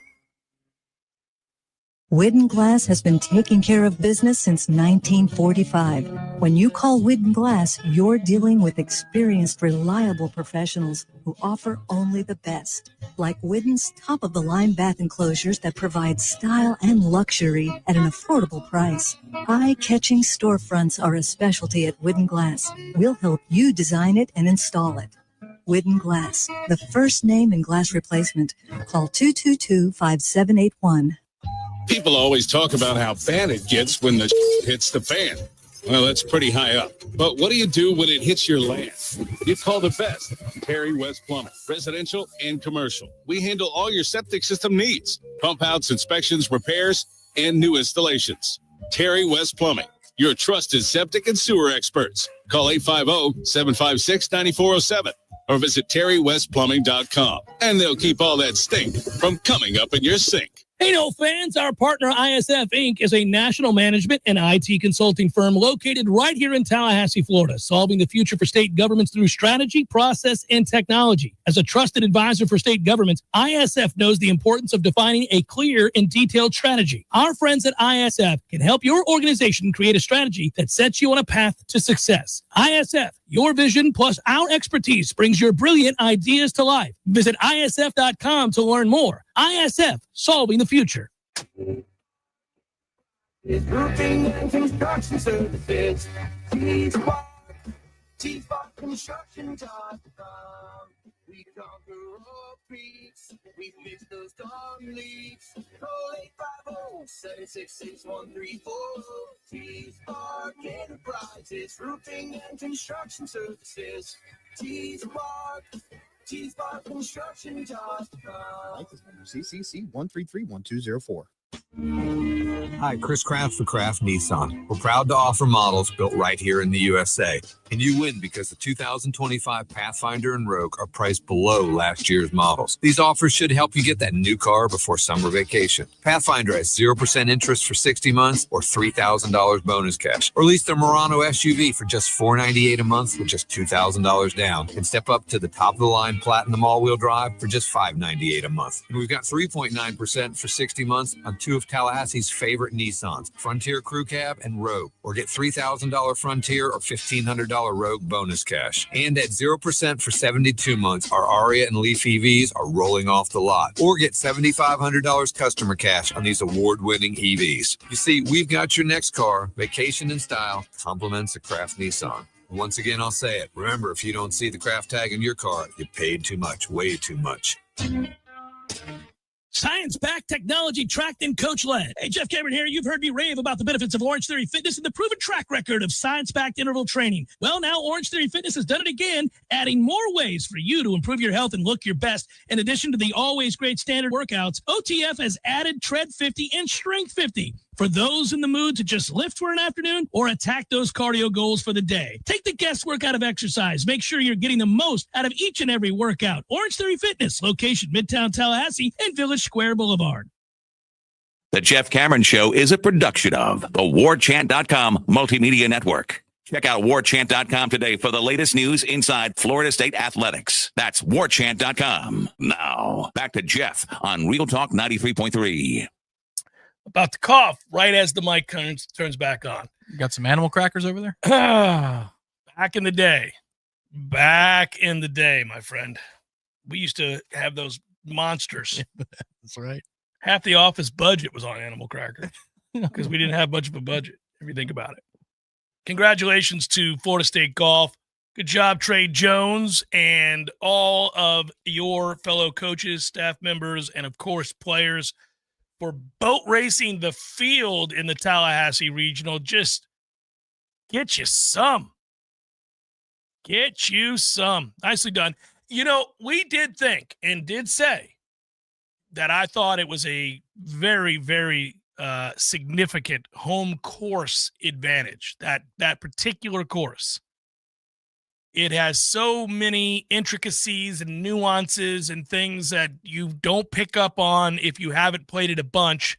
Widden Glass has been taking care of business since 1945. When you call Widden Glass, you're dealing with experienced, reliable professionals who offer only the best. Like Widden's top-of-the-line bath enclosures that provide style and luxury at an affordable price. Eye-catching storefronts are a specialty at Widden Glass. We'll help you design it and install it. Widden Glass, the first name in glass replacement. Call 222-5781. People always talk about how bad it gets when the hits the fan. Well, that's pretty high up. But what do you do when it hits your land? You call the best, Terry West Plumbing, residential and commercial. We handle all your septic system needs, pump outs, inspections, repairs, and new installations. Terry West Plumbing, your trusted septic and sewer experts. Call 850-756-9407 or visit terrywestplumbing.com. And they'll keep all that stink from coming up in your sink. Hey, no fans, our partner ISF Inc. is a national management and IT consulting firm located right here in Tallahassee, Florida, solving the future for state governments through strategy, process, and technology. As a trusted advisor for state governments, ISF knows the importance of defining a clear and detailed strategy. Our friends at ISF can help your organization create a strategy that sets you on a path to success. ISF, your vision plus our expertise brings your brilliant ideas to life. Visit ISF.com to learn more. ISF, solving the future. It's roofing and construction services. T-Spot Construction.com. We conquer all creeks. We fix those darn leaks. Call 850-766-134. T-Spot Enterprises. Roofing and construction services. T-Spot Construction.com. CCC 1331204. Hi, Chris Kraft for Kraft Nissan. We're proud to offer models built right here in the USA. And you win because the 2025 Pathfinder and Rogue are priced below last year's models. These offers should help you get that new car before summer vacation. Pathfinder has 0% interest for 60 months or $3,000 bonus cash. Or lease the Murano SUV for just $498 a month with just $2,000 down. And step up to the top-of-the-line Platinum all-wheel drive for just $598 a month. And we've got 3.9% for 60 months on two of Tallahassee's favorite Nissans, Frontier Crew Cab and Rogue. Or get $3,000 Frontier or $1,500 Rogue bonus cash. And at 0% for 72 months, our Aria and Leaf EVs are rolling off the lot. Or get $7,500 customer cash on these award-winning EVs. You see, we've got your next car, vacation in style, compliments of Kraft Nissan. Once again, I'll say it. Remember, if you don't see the Kraft tag in your car, you paid too much, way too much. Science-backed, technology-tracked, and coach-led. Hey, Jeff Cameron here. You've heard me rave about the benefits of Orange Theory Fitness and the proven track record of science-backed interval training. Well, now Orange Theory Fitness has done it again, adding more ways for you to improve your health and look your best. In addition to the always great standard workouts, OTF has added Tread 50 and Strength 50 for those in the mood to just lift for an afternoon or attack those cardio goals for the day. Take the guesswork out of exercise. Make sure you're getting the most out of each and every workout. Orange Theory Fitness, location Midtown Tallahassee and Village Square Boulevard. The Jeff Cameron Show is a production of the Warchant.com Multimedia Network. Check out Warchant.com today for the latest news inside Florida State athletics. That's Warchant.com. Now, back to Jeff on Real Talk 93.3. About to cough right as the mic turns back on. You got some animal crackers over there? Back in the day, my friend, we used to have those monsters. That's right. Half the office budget was on animal crackers because we didn't have much of a budget, if you think about it. Congratulations to Florida State Golf. Good job, Trey Jones, and all of your fellow coaches, staff members, and, of course, players for boat racing the field in the Tallahassee Regional. Just get you some. Get you some. Nicely done. You know, we did think and did say that I thought it was a very, very significant home course advantage, that particular course. It has so many intricacies and nuances and things that you don't pick up on if you haven't played it a bunch,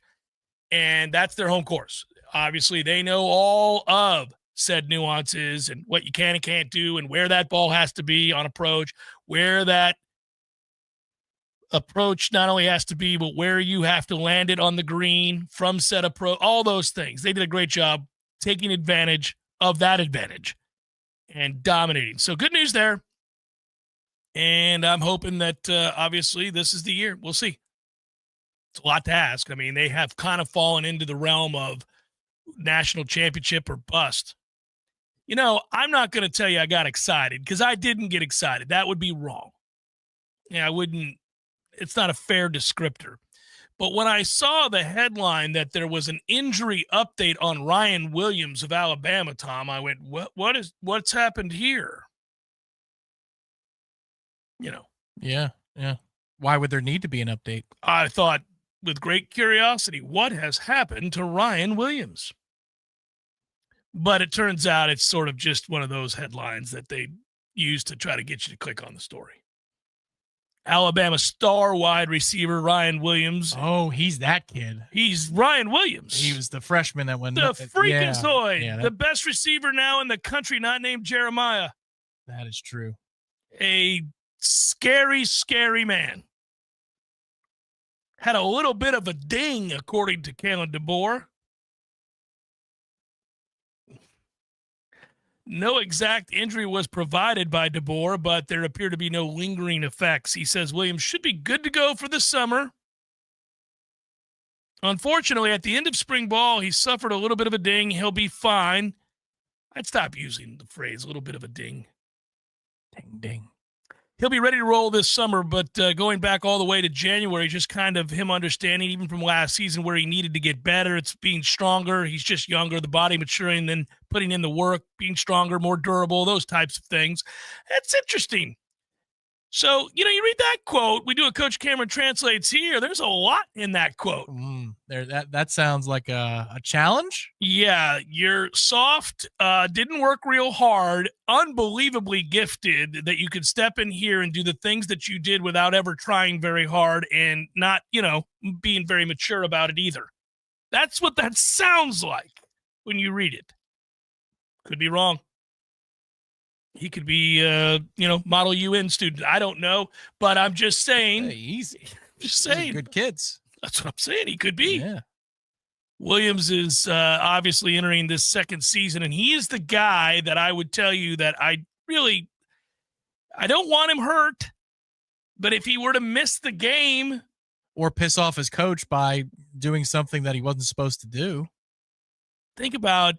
and that's their home course. Obviously, they know all of said nuances and what you can and can't do and where that ball has to be on approach, where that approach not only has to be, but where you have to land it on the green from set approach, all those things. They did a great job taking advantage of that advantage and dominating. So good news there. And I'm hoping that obviously this is the year. We'll see. It's a lot to ask. I mean, they have kind of fallen into the realm of national championship or bust. You know, I'm not going to tell you I got excited because I didn't get excited. That would be wrong. Yeah, I wouldn't. It's not a fair descriptor. But when I saw the headline that there was an injury update on Ryan Williams of Alabama, Tom, I went, what's happened here? You know. Yeah. Why would there need to be an update? I thought with great curiosity, what has happened to Ryan Williams? But it turns out it's sort of just one of those headlines that they use to try to get you to click on the story. Alabama star wide receiver Ryan Williams. Oh, he's that kid. He's Ryan Williams. He was the freshman that went. The freakazoid. Yeah, the best receiver now in the country, not named Jeremiah. That is true. A scary, scary man. Had a little bit of a ding, according to Kalen DeBoer. No exact injury was provided by DeBoer, but there appear to be no lingering effects. He says Williams should be good to go for the summer. Unfortunately, at the end of spring ball, he suffered a little bit of a ding. He'll be fine. I'd stop using the phrase, a little bit of a ding. Ding, ding. He'll be ready to roll this summer, but going back all the way to January, just kind of him understanding, even from last season, where he needed to get better. It's being stronger. He's just younger, the body maturing, then putting in the work, being stronger, more durable, those types of things. That's interesting. So, you read that quote. We do a Coach Cameron Translates here. There's a lot in that quote. That sounds like a challenge. Yeah, you're soft, didn't work real hard, unbelievably gifted that you could step in here and do the things that you did without ever trying very hard and not, being very mature about it either. That's what that sounds like when you read it. Could be wrong. He could be, Model UN student. I don't know, but I'm just saying. Hey, easy. Just saying. Good kids. That's what I'm saying. He could be. Yeah. Williams is obviously entering this second season, and he is the guy that I would tell you that I don't want him hurt, but if he were to miss the game. Or piss off his coach by doing something that he wasn't supposed to do. Think about,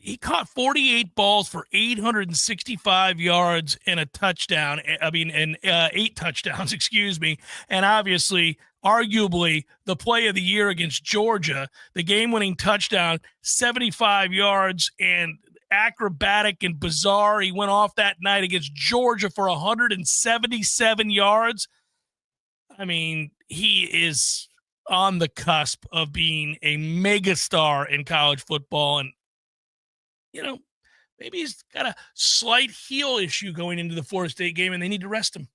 he caught 48 balls for 865 yards and a touchdown. And 8 touchdowns, excuse me. And obviously, arguably, the play of the year against Georgia, the game-winning touchdown, 75 yards and acrobatic and bizarre. He went off that night against Georgia for 177 yards. He is on the cusp of being a megastar in college football. And maybe he's got a slight heel issue going into the Florida State game and they need to rest him.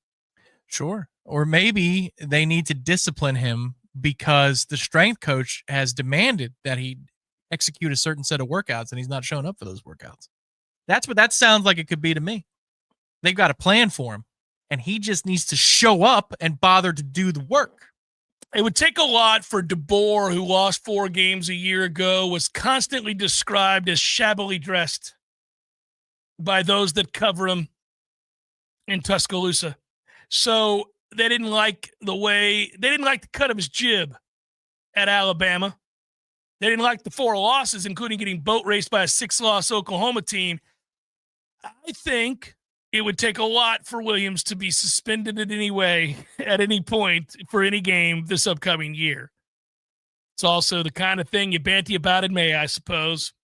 Sure. Or maybe they need to discipline him because the strength coach has demanded that he execute a certain set of workouts and he's not showing up for those workouts. That's what that sounds like it could be to me. They've got a plan for him and he just needs to show up and bother to do the work. It would take a lot for DeBoer, who lost 4 games a year ago, was constantly described as shabbily dressed by those that cover him in Tuscaloosa. So they didn't like the cut of his jib at Alabama. They didn't like the 4 losses, including getting boat raced by a 6-loss Oklahoma team. I think it would take a lot for Williams to be suspended in any way at any point for any game this upcoming year. It's also the kind of thing you banty about in May, I suppose.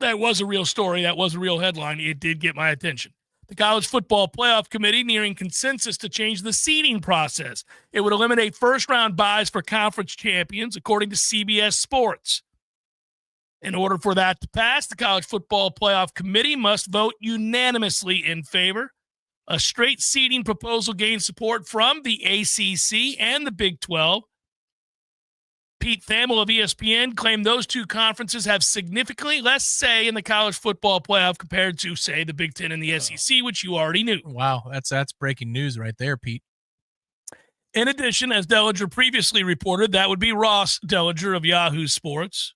That was a real story. That was a real headline. It did get my attention. The College Football Playoff Committee nearing consensus to change the seeding process. It would eliminate first-round buys for conference champions, according to CBS Sports. In order for that to pass, the College Football Playoff Committee must vote unanimously in favor. A straight seeding proposal gained support from the ACC and the Big 12. Pete Thamel of ESPN claimed those 2 conferences have significantly less say in the College Football Playoff compared to, say, the Big 10 and the SEC, which you already knew. Wow, that's breaking news right there, Pete. In addition, as Dellinger previously reported, that would be Ross Dellinger of Yahoo Sports.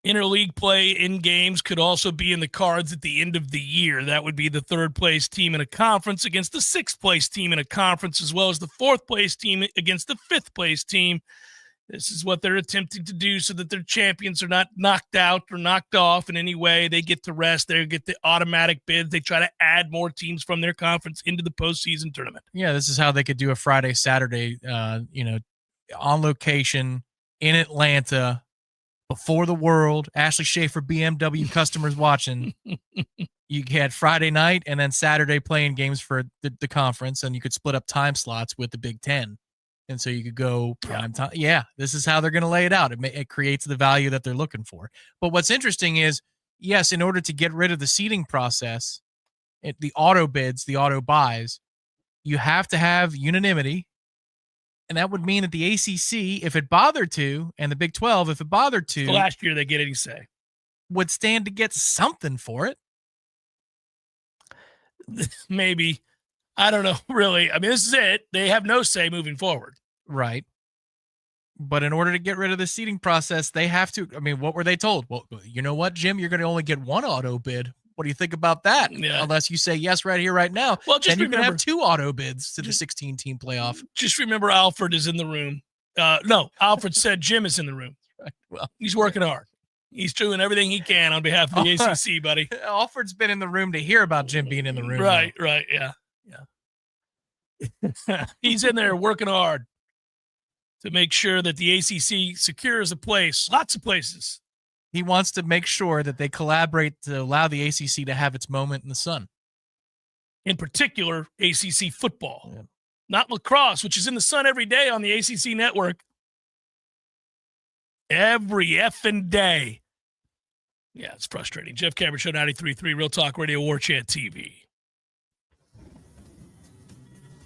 Interleague play in games could also be in the cards at the end of the year. That would be the 3rd-place team in a conference against the 6th-place team in a conference, as well as the 4th-place team against the 5th-place team. This is what they're attempting to do so that their champions are not knocked out or knocked off in any way. They get to rest. They get the automatic bids. They try to add more teams from their conference into the postseason tournament. Yeah, this is how they could do a Friday, Saturday, on location in Atlanta, before the world, Ashley Schaefer BMW customers watching. You had Friday night and then Saturday playing games for the conference, and you could split up time slots with the Big 10. And so you could go prime time. Yeah, this is how they're going to lay it out. It creates the value that they're looking for. But what's interesting is, yes, in order to get rid of the seeding process, the auto bids, the auto buys, you have to have unanimity. And that would mean that the ACC, if it bothered to, and the Big 12, if it bothered to, last year they get any say, would stand to get something for it. Maybe. I don't know, really. I mean, this is it. They have no say moving forward. Right. But in order to get rid of the seeding process, they have to. I mean, what were they told? Well, you know what, Jim? You're going to only get one auto bid. What do you think about that? Yeah. Unless you say yes right here, right now. Well, just then you can remember, have 2 auto bids to the 16-team playoff. Just remember Alfred is in the room. No, Alfred said Jim is in the room. Right. Well, he's working hard. He's doing everything he can on behalf of the ACC, buddy. Alfred's been in the room to hear about Jim being in the room. Right, yeah. He's in there working hard to make sure that the ACC secures a place, lots of places. He wants to make sure that they collaborate to allow the ACC to have its moment in the sun. In particular, ACC football, not lacrosse, which is in the sun every day on the ACC network. Every effing day. Yeah, it's frustrating. Jeff Cameron Show 93.3 Real Talk Radio, Warchant TV.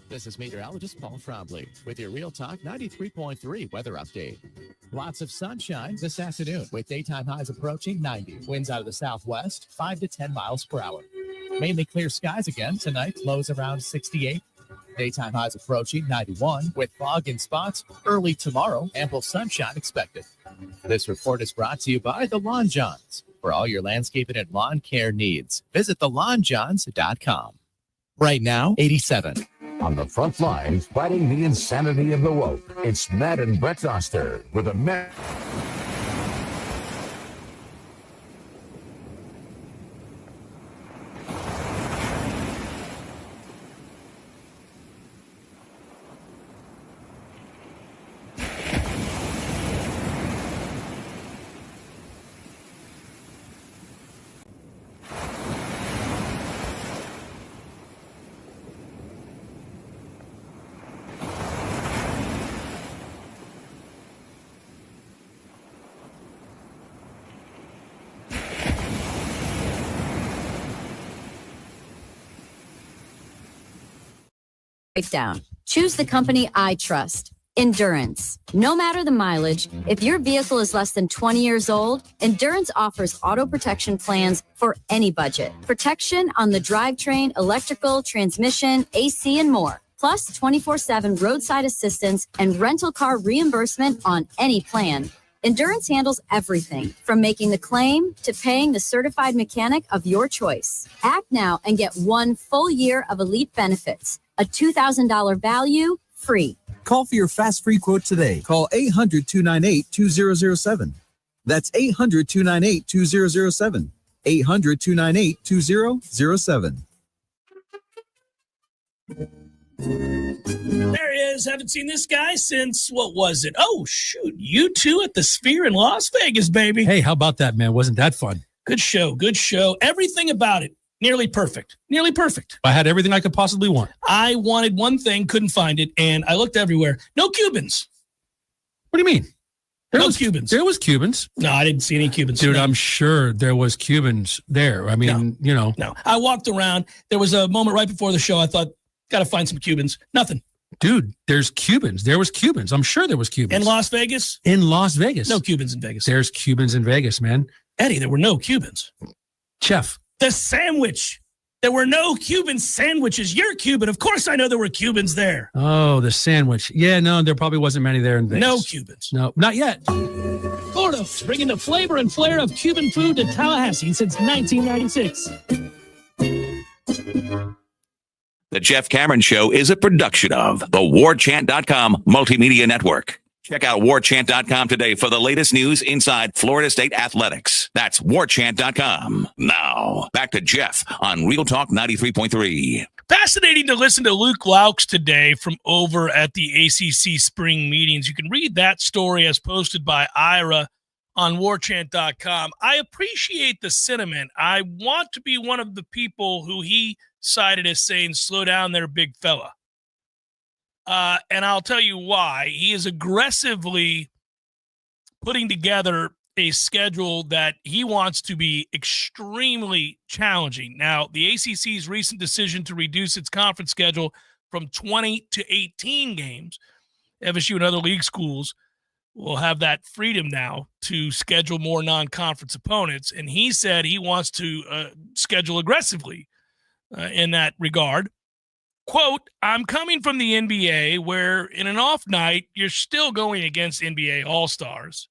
This is meteorologist Paul Trombley with your Real Talk 93.3 weather update. Lots of sunshine this afternoon with daytime highs approaching 90. Winds out of the southwest, 5 to 10 miles per hour. Mainly clear skies again tonight, lows around 68. Daytime highs approaching 91 with fog in spots early tomorrow. Ample sunshine expected. This report is brought to you by the Lawn Johns. For all your landscaping and lawn care needs, visit thelawnjohns.com. Right now, 87. On the front lines, fighting the insanity of the woke, it's Matt and Brett Oster with a Matt. Breakdown. Choose the company I trust. Endurance. No matter the mileage, if your vehicle is less than 20 years old, Endurance offers auto protection plans for any budget. Protection on the drivetrain, electrical, transmission, AC, and more. Plus 24/7 roadside assistance and rental car reimbursement on any plan. Endurance handles everything from making the claim to paying the certified mechanic of your choice. Act now and get 1 full year of elite benefits. A $2,000 value, free. Call for your fast free quote today. Call 800-298-2007. That's 800-298-2007. 800-298-2007. There he is. Haven't seen this guy since, what was it? Oh, shoot. U2 at the Sphere in Las Vegas, baby. Hey, how about that, man? Wasn't that fun? Good show. Good show. Everything about it. Nearly perfect. Nearly perfect. I had everything I could possibly want. I wanted one thing, couldn't find it, and I looked everywhere. No Cubans. What do you mean? No Cubans. There was Cubans. No, I didn't see any Cubans. Dude, I'm sure there was Cubans there. I mean, you know. No. I walked around. There was a moment right before the show. I thought, got to find some Cubans. Nothing. Dude, there's Cubans. There was Cubans. I'm sure there was Cubans. In Las Vegas? In Las Vegas. No Cubans in Vegas. There's Cubans in Vegas, man. Eddie, there were no Cubans. Chef. The sandwich. There were no Cuban sandwiches. You're Cuban. Of course I know there were Cubans there. Oh, the sandwich. Yeah, no, there probably wasn't many there in Vegas. No Cubans. No, not yet. Florida, bringing the flavor and flair of Cuban food to Tallahassee since 1996. The Jeff Cameron Show is a production of the Warchant.com Multimedia Network. Check out Warchant.com today for the latest news inside Florida State athletics. That's Warchant.com. Now, back to Jeff on Real Talk 93.3. Fascinating to listen to Luke Laux today from over at the ACC spring meetings. You can read that story as posted by Ira on Warchant.com. I appreciate the sentiment. I want to be one of the people who he cited as saying, slow down there, big fella. And I'll tell you why. He is aggressively putting together a schedule that he wants to be extremely challenging. Now, the ACC's recent decision to reduce its conference schedule from 20 to 18 games. FSU and other league schools will have that freedom now to schedule more non-conference opponents. And he said he wants to schedule aggressively in that regard. Quote, I'm coming from the NBA where in an off night, you're still going against NBA All-Stars.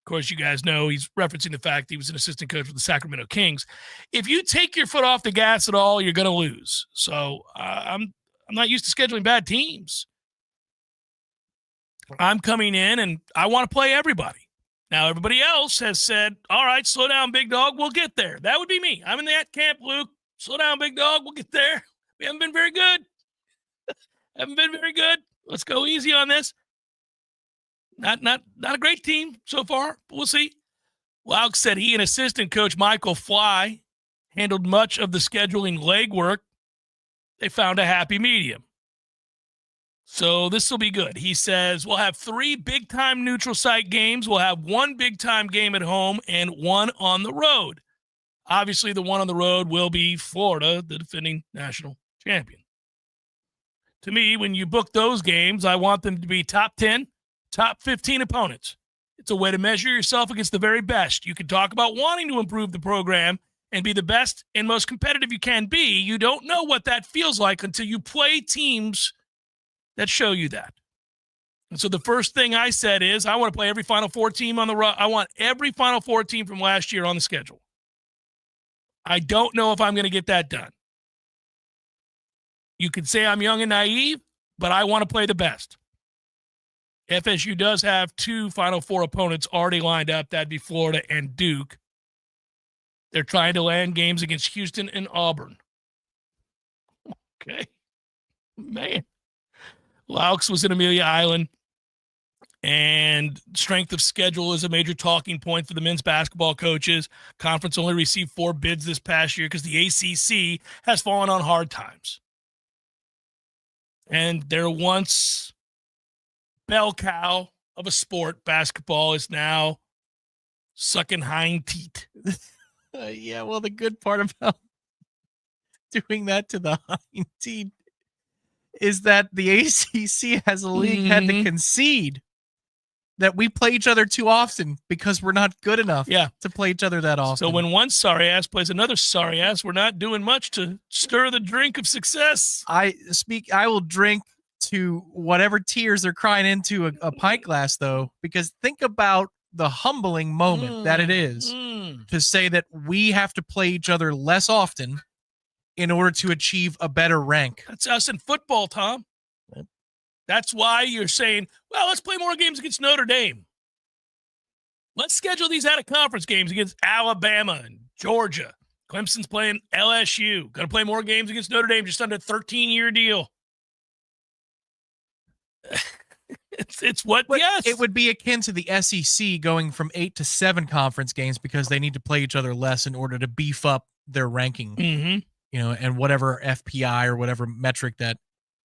Of course, you guys know he's referencing the fact he was an assistant coach for the Sacramento Kings. If you take your foot off the gas at all, you're going to lose. So I'm not used to scheduling bad teams. I'm coming in and I want to play everybody. Now, everybody else has said, all right, slow down, big dog. We'll get there. That would be me. I'm in that camp, Luke. Slow down, big dog. We'll get there. We haven't been very good. Let's go easy on this. Not a great team so far, but we'll see. Lauk said he and assistant coach Michael Fly handled much of the scheduling legwork. They found a happy medium. So this will be good. He says we'll have 3 big-time neutral site games. We'll have 1 big-time game at home and 1 on the road. Obviously, the one on the road will be Florida, the defending national champion. To me, when you book those games, I want them to be top 10, top 15 opponents. It's a way to measure yourself against the very best. You can talk about wanting to improve the program and be the best and most competitive you can be. You don't know what that feels like until you play teams that show you that. And so the first thing I said is I want to play every Final Four team on the road. I want every Final Four team from last year on the schedule. I don't know if I'm going to get that done. You could say I'm young and naive, but I want to play the best. FSU does have 2 Final Four opponents already lined up. That'd be Florida and Duke. They're trying to land games against Houston and Auburn. Okay. Man. Laux was in Amelia Island, and strength of schedule is a major talking point for the men's basketball coaches. Conference only received 4 bids this past year because the ACC has fallen on hard times. And their once bell cow of a sport, basketball, is now sucking hind teat. Yeah, well, the good part about doing that to the hind teat is that the ACC as a league had to concede that we play each other too often because we're not good enough to play each other that often. So when one sorry ass plays another sorry ass, we're not doing much to stir the drink of success. I will drink to whatever tears they're crying into a pint glass, though, because think about the humbling moment that it is to say that we have to play each other less often in order to achieve a better rank. That's us in football, Tom. That's why you're saying, well, let's play more games against Notre Dame. Let's schedule these out-of-conference games against Alabama and Georgia. Clemson's playing LSU. Going to play more games against Notre Dame, just under a 13-year deal. It's what, yes. It would be akin to the SEC going from 8 to 7 conference games because they need to play each other less in order to beef up their ranking. Mm-hmm. You know, and whatever FPI or whatever metric that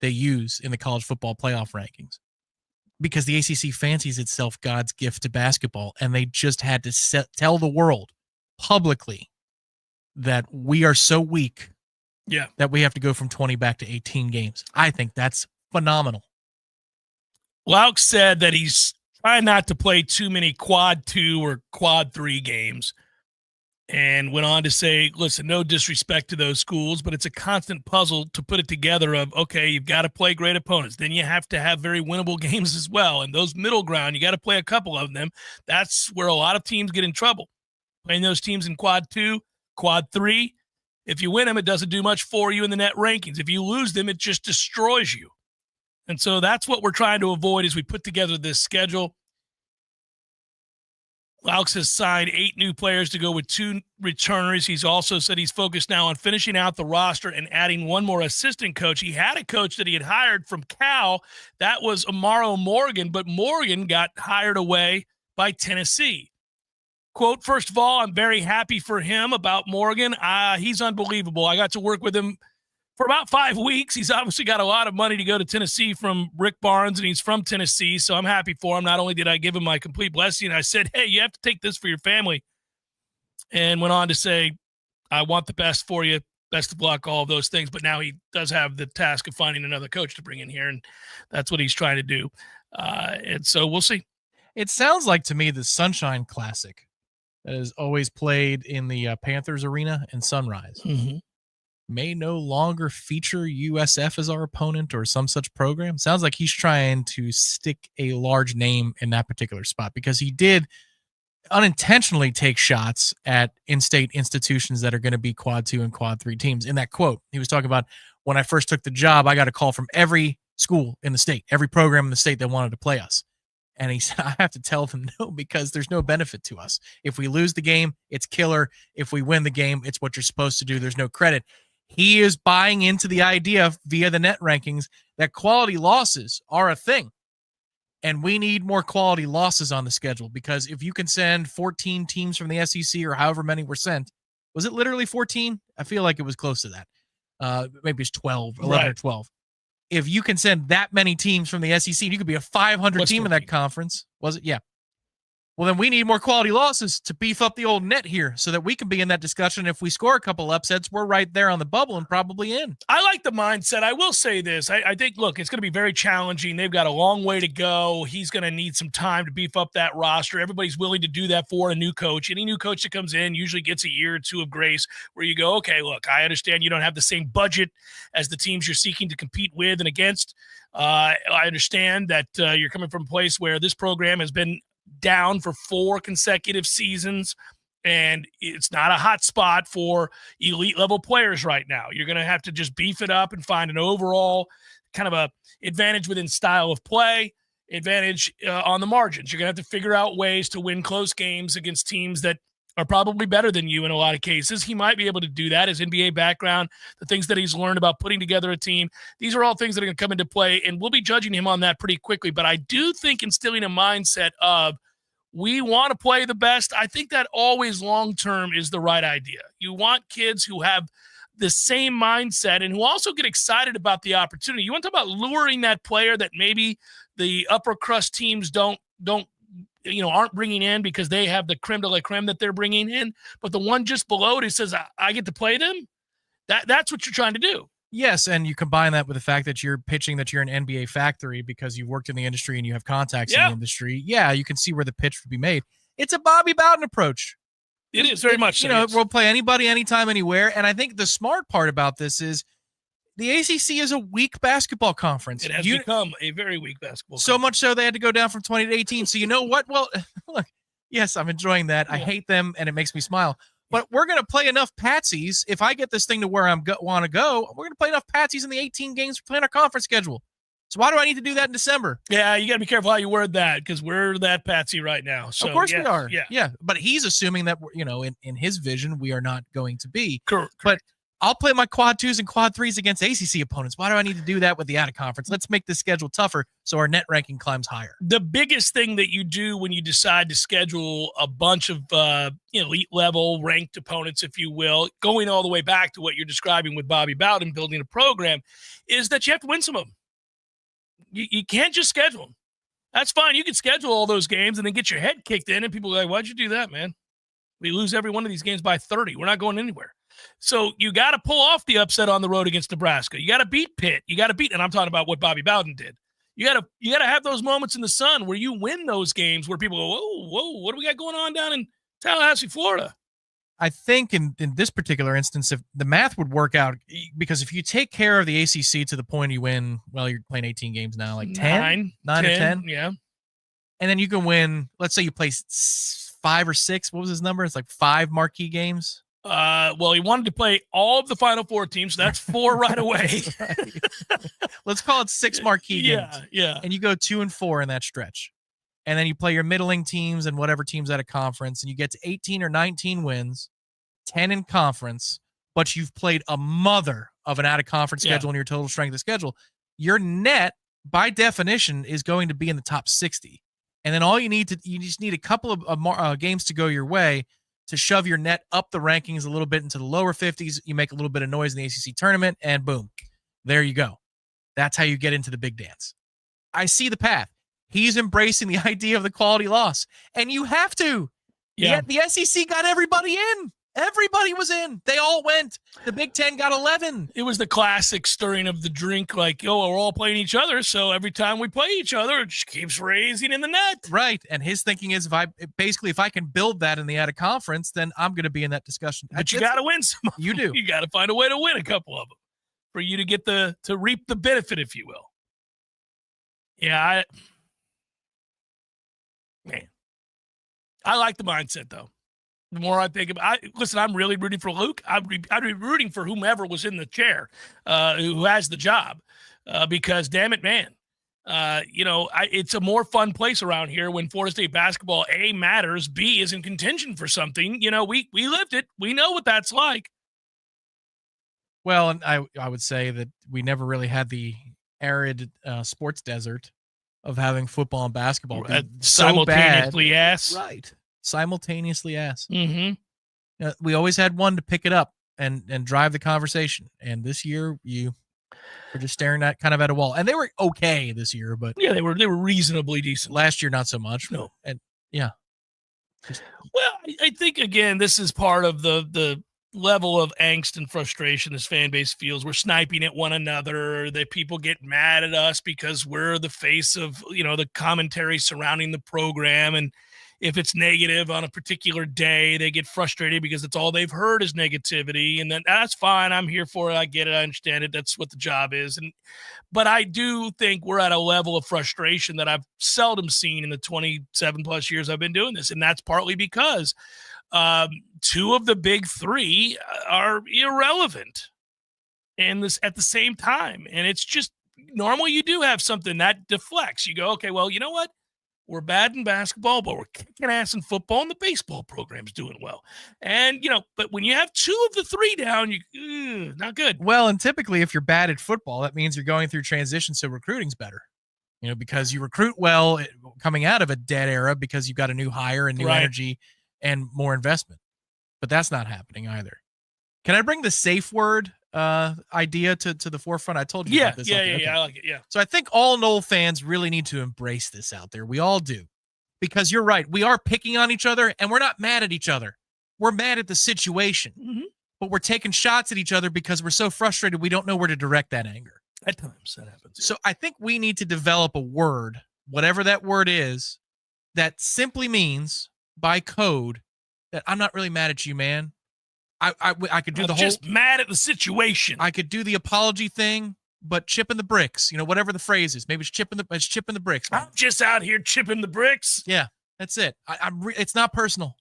they use in the college football playoff rankings. Because the ACC fancies itself God's gift to basketball, and they just had to tell the world publicly that we are so weak that we have to go from 20 back to 18 games. I think that's phenomenal. Lauk said that he's trying not to play too many quad 2 or quad 3 games, and went on to say, listen, no disrespect to those schools, but it's a constant puzzle to put it together of, okay, you've got to play great opponents. Then you have to have very winnable games as well. And those middle ground, you got to play a couple of them. That's where a lot of teams get in trouble. Playing those teams in quad 2, quad 3. If you win them, it doesn't do much for you in the net rankings. If you lose them, it just destroys you. And so that's what we're trying to avoid as we put together this schedule. Laux has signed 8 new players to go with 2 returners. He's also said he's focused now on finishing out the roster and adding 1 more assistant coach. He had a coach that he had hired from Cal. That was Amaro Morgan, but Morgan got hired away by Tennessee. Quote, first of all, I'm very happy for him about Morgan. He's unbelievable. I got to work with him for about 5 weeks. He's obviously got a lot of money to go to Tennessee from Rick Barnes, and he's from Tennessee, so I'm happy for him. Not only did I give him my complete blessing, I said, hey, you have to take this for your family, and went on to say, I want the best for you. best of luck, all of those things. But now he does have the task of finding another coach to bring in here, and that's what he's trying to do. And so we'll see. It sounds like to me the Sunshine Classic that is always played in the Panthers arena in Sunrise may no longer feature USF as our opponent or some such program. Sounds like he's trying to stick a large name in that particular spot because he did unintentionally take shots at in-state institutions that are going to be quad 2 and quad 3 teams. In that quote, he was talking about, when I first took the job, I got a call from every school in the state, every program in the state that wanted to play us. And he said, I have to tell them no, because there's no benefit to us. If we lose the game, it's killer. If we win the game, it's what you're supposed to do. There's no credit. He is buying into the idea via the net rankings that quality losses are a thing. And we need more quality losses on the schedule, because if you can send 14 teams from the SEC or however many were sent, was it literally 14? I feel like it was close to that. Maybe it's 12, 11 or 12. If you can send that many teams from the SEC, you could be a 500 team in that conference. Was it? Yeah. Well, then we need more quality losses to beef up the old net here so that we can be in that discussion. If we score a couple upsets, we're right there on the bubble and probably in. I like the mindset. I will say this. I think, look, it's going to be very challenging. They've got a long way to go. He's going to need some time to beef up that roster. Everybody's willing to do that for a new coach. Any new coach that comes in usually gets a year or two of grace where you go, okay, look, I understand you don't have the same budget as the teams you're seeking to compete with and against. I understand that you're coming from a place where this program has been down for 4 consecutive seasons, and it's not a hot spot for elite level players right now. You're going to have to just beef it up and find an overall kind of a advantage within style of play, advantage on the margins. You're going to have to figure out ways to win close games against teams that are probably better than you in a lot of cases. He might be able to do that. His NBA background, the things that he's learned about putting together a team, these are all things that are going to come into play, and we'll be judging him on that pretty quickly. But I do think instilling a mindset of we want to play the best, I think that always long-term is the right idea. You want kids who have the same mindset and who also get excited about the opportunity. You want to talk about luring that player that maybe the upper crust teams aren't bringing in because they have the creme de la creme that they're bringing in, but the one just below it who says, I get to play them, that's what you're trying to do. Yes, and you combine that with the fact that you're pitching that you're an NBA factory because you've worked in the industry and you have contacts in the industry. Yeah, you can see where the pitch would be made. It's a Bobby Bowden approach. It is very much so. We'll play anybody, anytime, anywhere. And I think the smart part about this is the ACC is a weak basketball conference. It has become a very weak basketball so much so they had to go down from 20 to 18. So you know what? Well, look, yes, I'm enjoying that. I hate them, and it makes me smile. But we're going to play enough patsies. If I get this thing to where I want to go, we're going to play enough patsies in the 18 games we're playing our conference schedule. So why do I need to do that in December? Yeah, you got to be careful how you word that, because we're that patsy right now. So, of course we are. Yeah. But he's assuming that, in his vision, we are not going to be. Correct. But I'll play my quad 2s and quad 3s against ACC opponents. Why do I need to do that with the out-of-conference? Let's make this schedule tougher so our net ranking climbs higher. The biggest thing that you do when you decide to schedule a bunch of elite-level ranked opponents, if you will, going all the way back to what you're describing with Bobby Bowden building a program, is that you have to win some of them. You can't just schedule them. That's fine. You can schedule all those games and then get your head kicked in, and people are like, why'd you do that, man? We lose every one of these games by 30. We're not going anywhere. So you got to pull off the upset on the road against Nebraska. You got to beat Pitt. You got to beat, and I'm talking about what Bobby Bowden did. You got to have those moments in the sun where you win those games where people go, whoa, what do we got going on down in Tallahassee, Florida? I think in this particular instance, if the math would work out, because if you take care of the ACC to the point you win, well, you're playing 18 games now, like 10 or 10. Yeah. And then you can win, let's say you play 5 or 6. What was his number? It's like 5 marquee games. Well, he wanted to play all of the Final Four teams, so that's 4 right away. Right. Let's call it 6 marquee games. Yeah. And you go 2-4 in that stretch. And then you play your middling teams and whatever teams at a conference, and you get to 18 or 19 wins, 10 in conference, but you've played a mother of an out-of-conference schedule in your total strength of schedule. Your net, by definition, is going to be in the top 60. And then you just need a couple of games to go your way to shove your net up the rankings a little bit into the lower 50s. You make a little bit of noise in the ACC tournament, and boom, there you go. That's how you get into the big dance. I see the path. He's embracing the idea of the quality loss, and you have to. Yeah. The SEC got everybody in. Everybody was in. They all went. The Big Ten got 11. It was the classic stirring of the drink, like, oh, we're all playing each other, so every time we play each other, it just keeps raising in the net. Right. And his thinking is, if I can build that in the out of conference, then I'm going to be in that discussion. But you got to win some. You do. You got to find a way to win a couple of them for you to get to reap the benefit, if you will. Yeah, I like the mindset, though. The more I think about it, listen, I'm really rooting for Luke. I'd be rooting for whomever was in the chair who has the job because, damn it, man, it's a more fun place around here when Florida State basketball, A, matters, B, is in contention for something. We lived it. We know what that's like. Well, and I would say that we never really had the arid sports desert of having football and basketball simultaneously ass. Right. Simultaneously ass. Mm-hmm. We always had one to pick it up and drive the conversation. And this year you were just staring at a wall. And they were okay this year, but yeah, they were reasonably decent. Last year, not so much. No. And yeah. Well, I think again, this is part of the level of angst and frustration this fan base feels. We're sniping at one another, that people get mad at us because we're the face of, the commentary surrounding the program. And if it's negative on a particular day, they get frustrated because it's all they've heard is negativity. And then that's fine. I'm here for it. I get it. I understand it. That's what the job is. But I do think we're at a level of frustration that I've seldom seen in the 27 plus years I've been doing this. And that's partly because two of the big three are irrelevant and this at the same time. And it's just normally you do have something that deflects. You go, okay, well, you know what? We're bad in basketball, but we're kicking ass in football, and the baseball program's doing well. And, but when you have two of the three down, not good. Well, and typically if you're bad at football, that means you're going through transition, so recruiting's better. Because you recruit well coming out of a dead era because you've got a new hire and new energy and more investment. But that's not happening either. Can I bring the safe word idea to the forefront? I told you about this. Yeah, I like it, yeah. So I think all Noel fans really need to embrace this out there. We all do. Because you're right. We are picking on each other, and we're not mad at each other. We're mad at the situation. Mm-hmm. But we're taking shots at each other because we're so frustrated we don't know where to direct that anger. At times that happens. So I think we need to develop a word, whatever that word is, that simply means by code that I'm not really mad at you, man. I could do I'm the whole just mad at the situation. I could do the apology thing, but chipping the bricks, whatever the phrase is. Maybe it's chipping the bricks. Man. I'm just out here chipping the bricks. Yeah, that's it. It's not personal.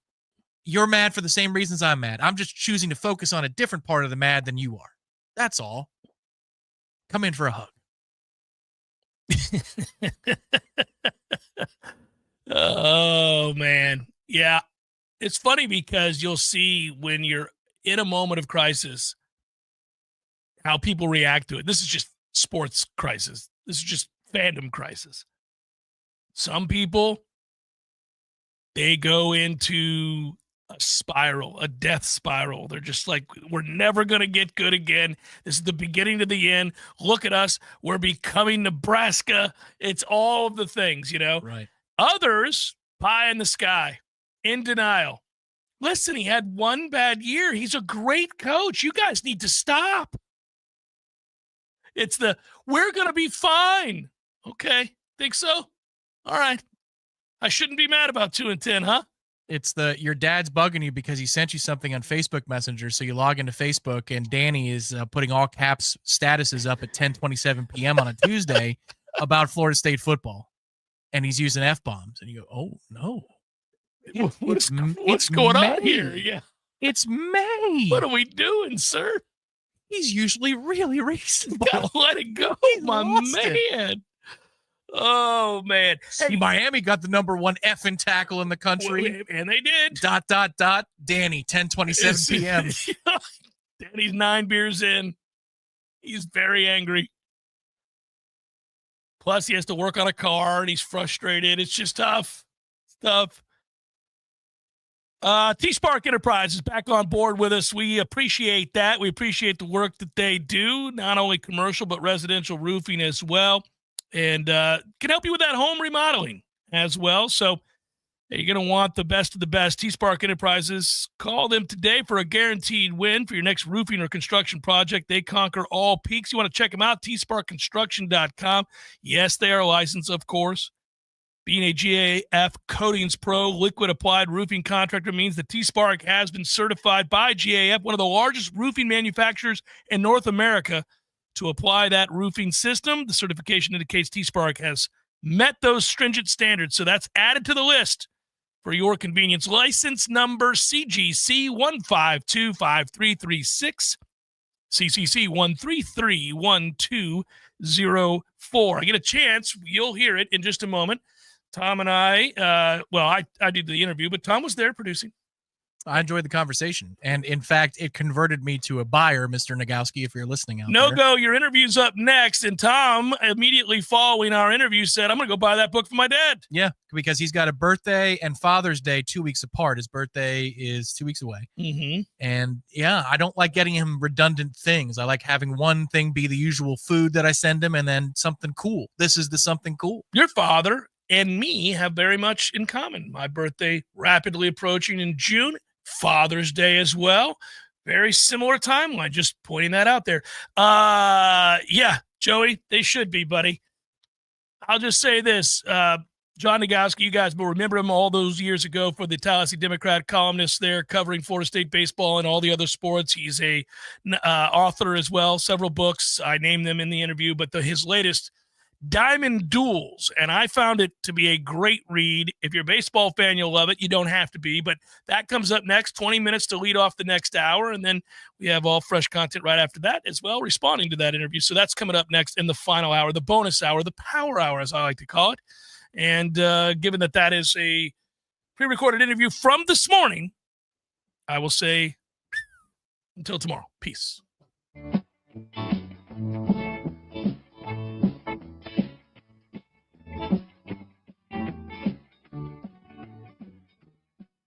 You're mad for the same reasons I'm mad. I'm just choosing to focus on a different part of the mad than you are. That's all. Come in for a hug. Oh, man. Yeah. It's funny because you'll see when you're in a moment of crisis how people react to it. This is just sports crisis. This is just fandom crisis. Some people, they go into a spiral, a death spiral. They're just like, we're never going to get good again. This is the beginning to the end. Look at us. We're becoming Nebraska. It's all of the things, Right. Others, pie in the sky, in denial. Listen, he had one bad year. He's a great coach. You guys need to stop. It's we're going to be fine. Okay. Think so? All right. I shouldn't be mad about 2-10, huh? It's your dad's bugging you because he sent you something on Facebook Messenger. So you log into Facebook and Danny is putting all caps statuses up at 10:27 p.m. on a Tuesday about Florida State football. And he's using F-bombs. And you go, oh, no. What's going on here? Yeah. It's May. What are we doing, sir? He's usually really reasonable. Gotta let it go, my man. Oh, man. Hey, Miami got the number one effing tackle in the country. And they did. ... Danny, 10:27 p.m. Danny's 9 beers in. He's very angry. Plus, he has to work on a car, and he's frustrated. It's just tough. It's tough. T-Spark Enterprise is back on board with us. We appreciate that. We appreciate the work that they do, not only commercial, but residential roofing as well. And can help you with that home remodeling as well. So You're going to want the best of the best. T-Spark Enterprises. Call them today for a guaranteed win for your next roofing or construction project. They conquer all peaks. You want to check them out, tsparkconstruction.com. Yes, they are licensed, of course. Being a GAF Coatings Pro liquid applied roofing contractor means that T-Spark has been certified by GAF, one of the largest roofing manufacturers in North America, to apply that roofing system. The certification indicates T-Spark has met those stringent standards, so that's added to the list for your convenience. License number CGC 1525336, CCC 1331204. I get a chance. You'll hear it in just a moment. Tom and I did the interview, but Tom was there producing. I enjoyed the conversation. And in fact, it converted me to a buyer, Mr. Nagowski, if you're listening out there. No-go, your interview's up next. And Tom, immediately following our interview, said, I'm going to go buy that book for my dad. Yeah, because he's got a birthday and Father's Day 2 weeks apart. His birthday is 2 weeks away. Mm-hmm. And yeah, I don't like getting him redundant things. I like having one thing be the usual food that I send him and then something cool. This is the something cool. Your father and me have very much in common. My birthday rapidly approaching in June. Father's Day as well. Very similar timeline. Just pointing that out there. Yeah, Joey, they should be, buddy. I'll just say this. John Nagowski, you guys will remember him all those years ago for the Tallahassee Democrat columnist there covering Florida State baseball and all the other sports. He's a author as well, several books. I named them in the interview, but his latest, Diamond Duels, and I found it to be a great read. If you're a baseball fan, you'll love it. You don't have to be, but that comes up next, 20 minutes to lead off the next hour, and then we have all fresh content right after that as well, responding to that interview. So that's coming up next in the final hour, the bonus hour, the power hour, as I like to call it. And given that that is a pre-recorded interview from this morning, I will say until tomorrow. Peace.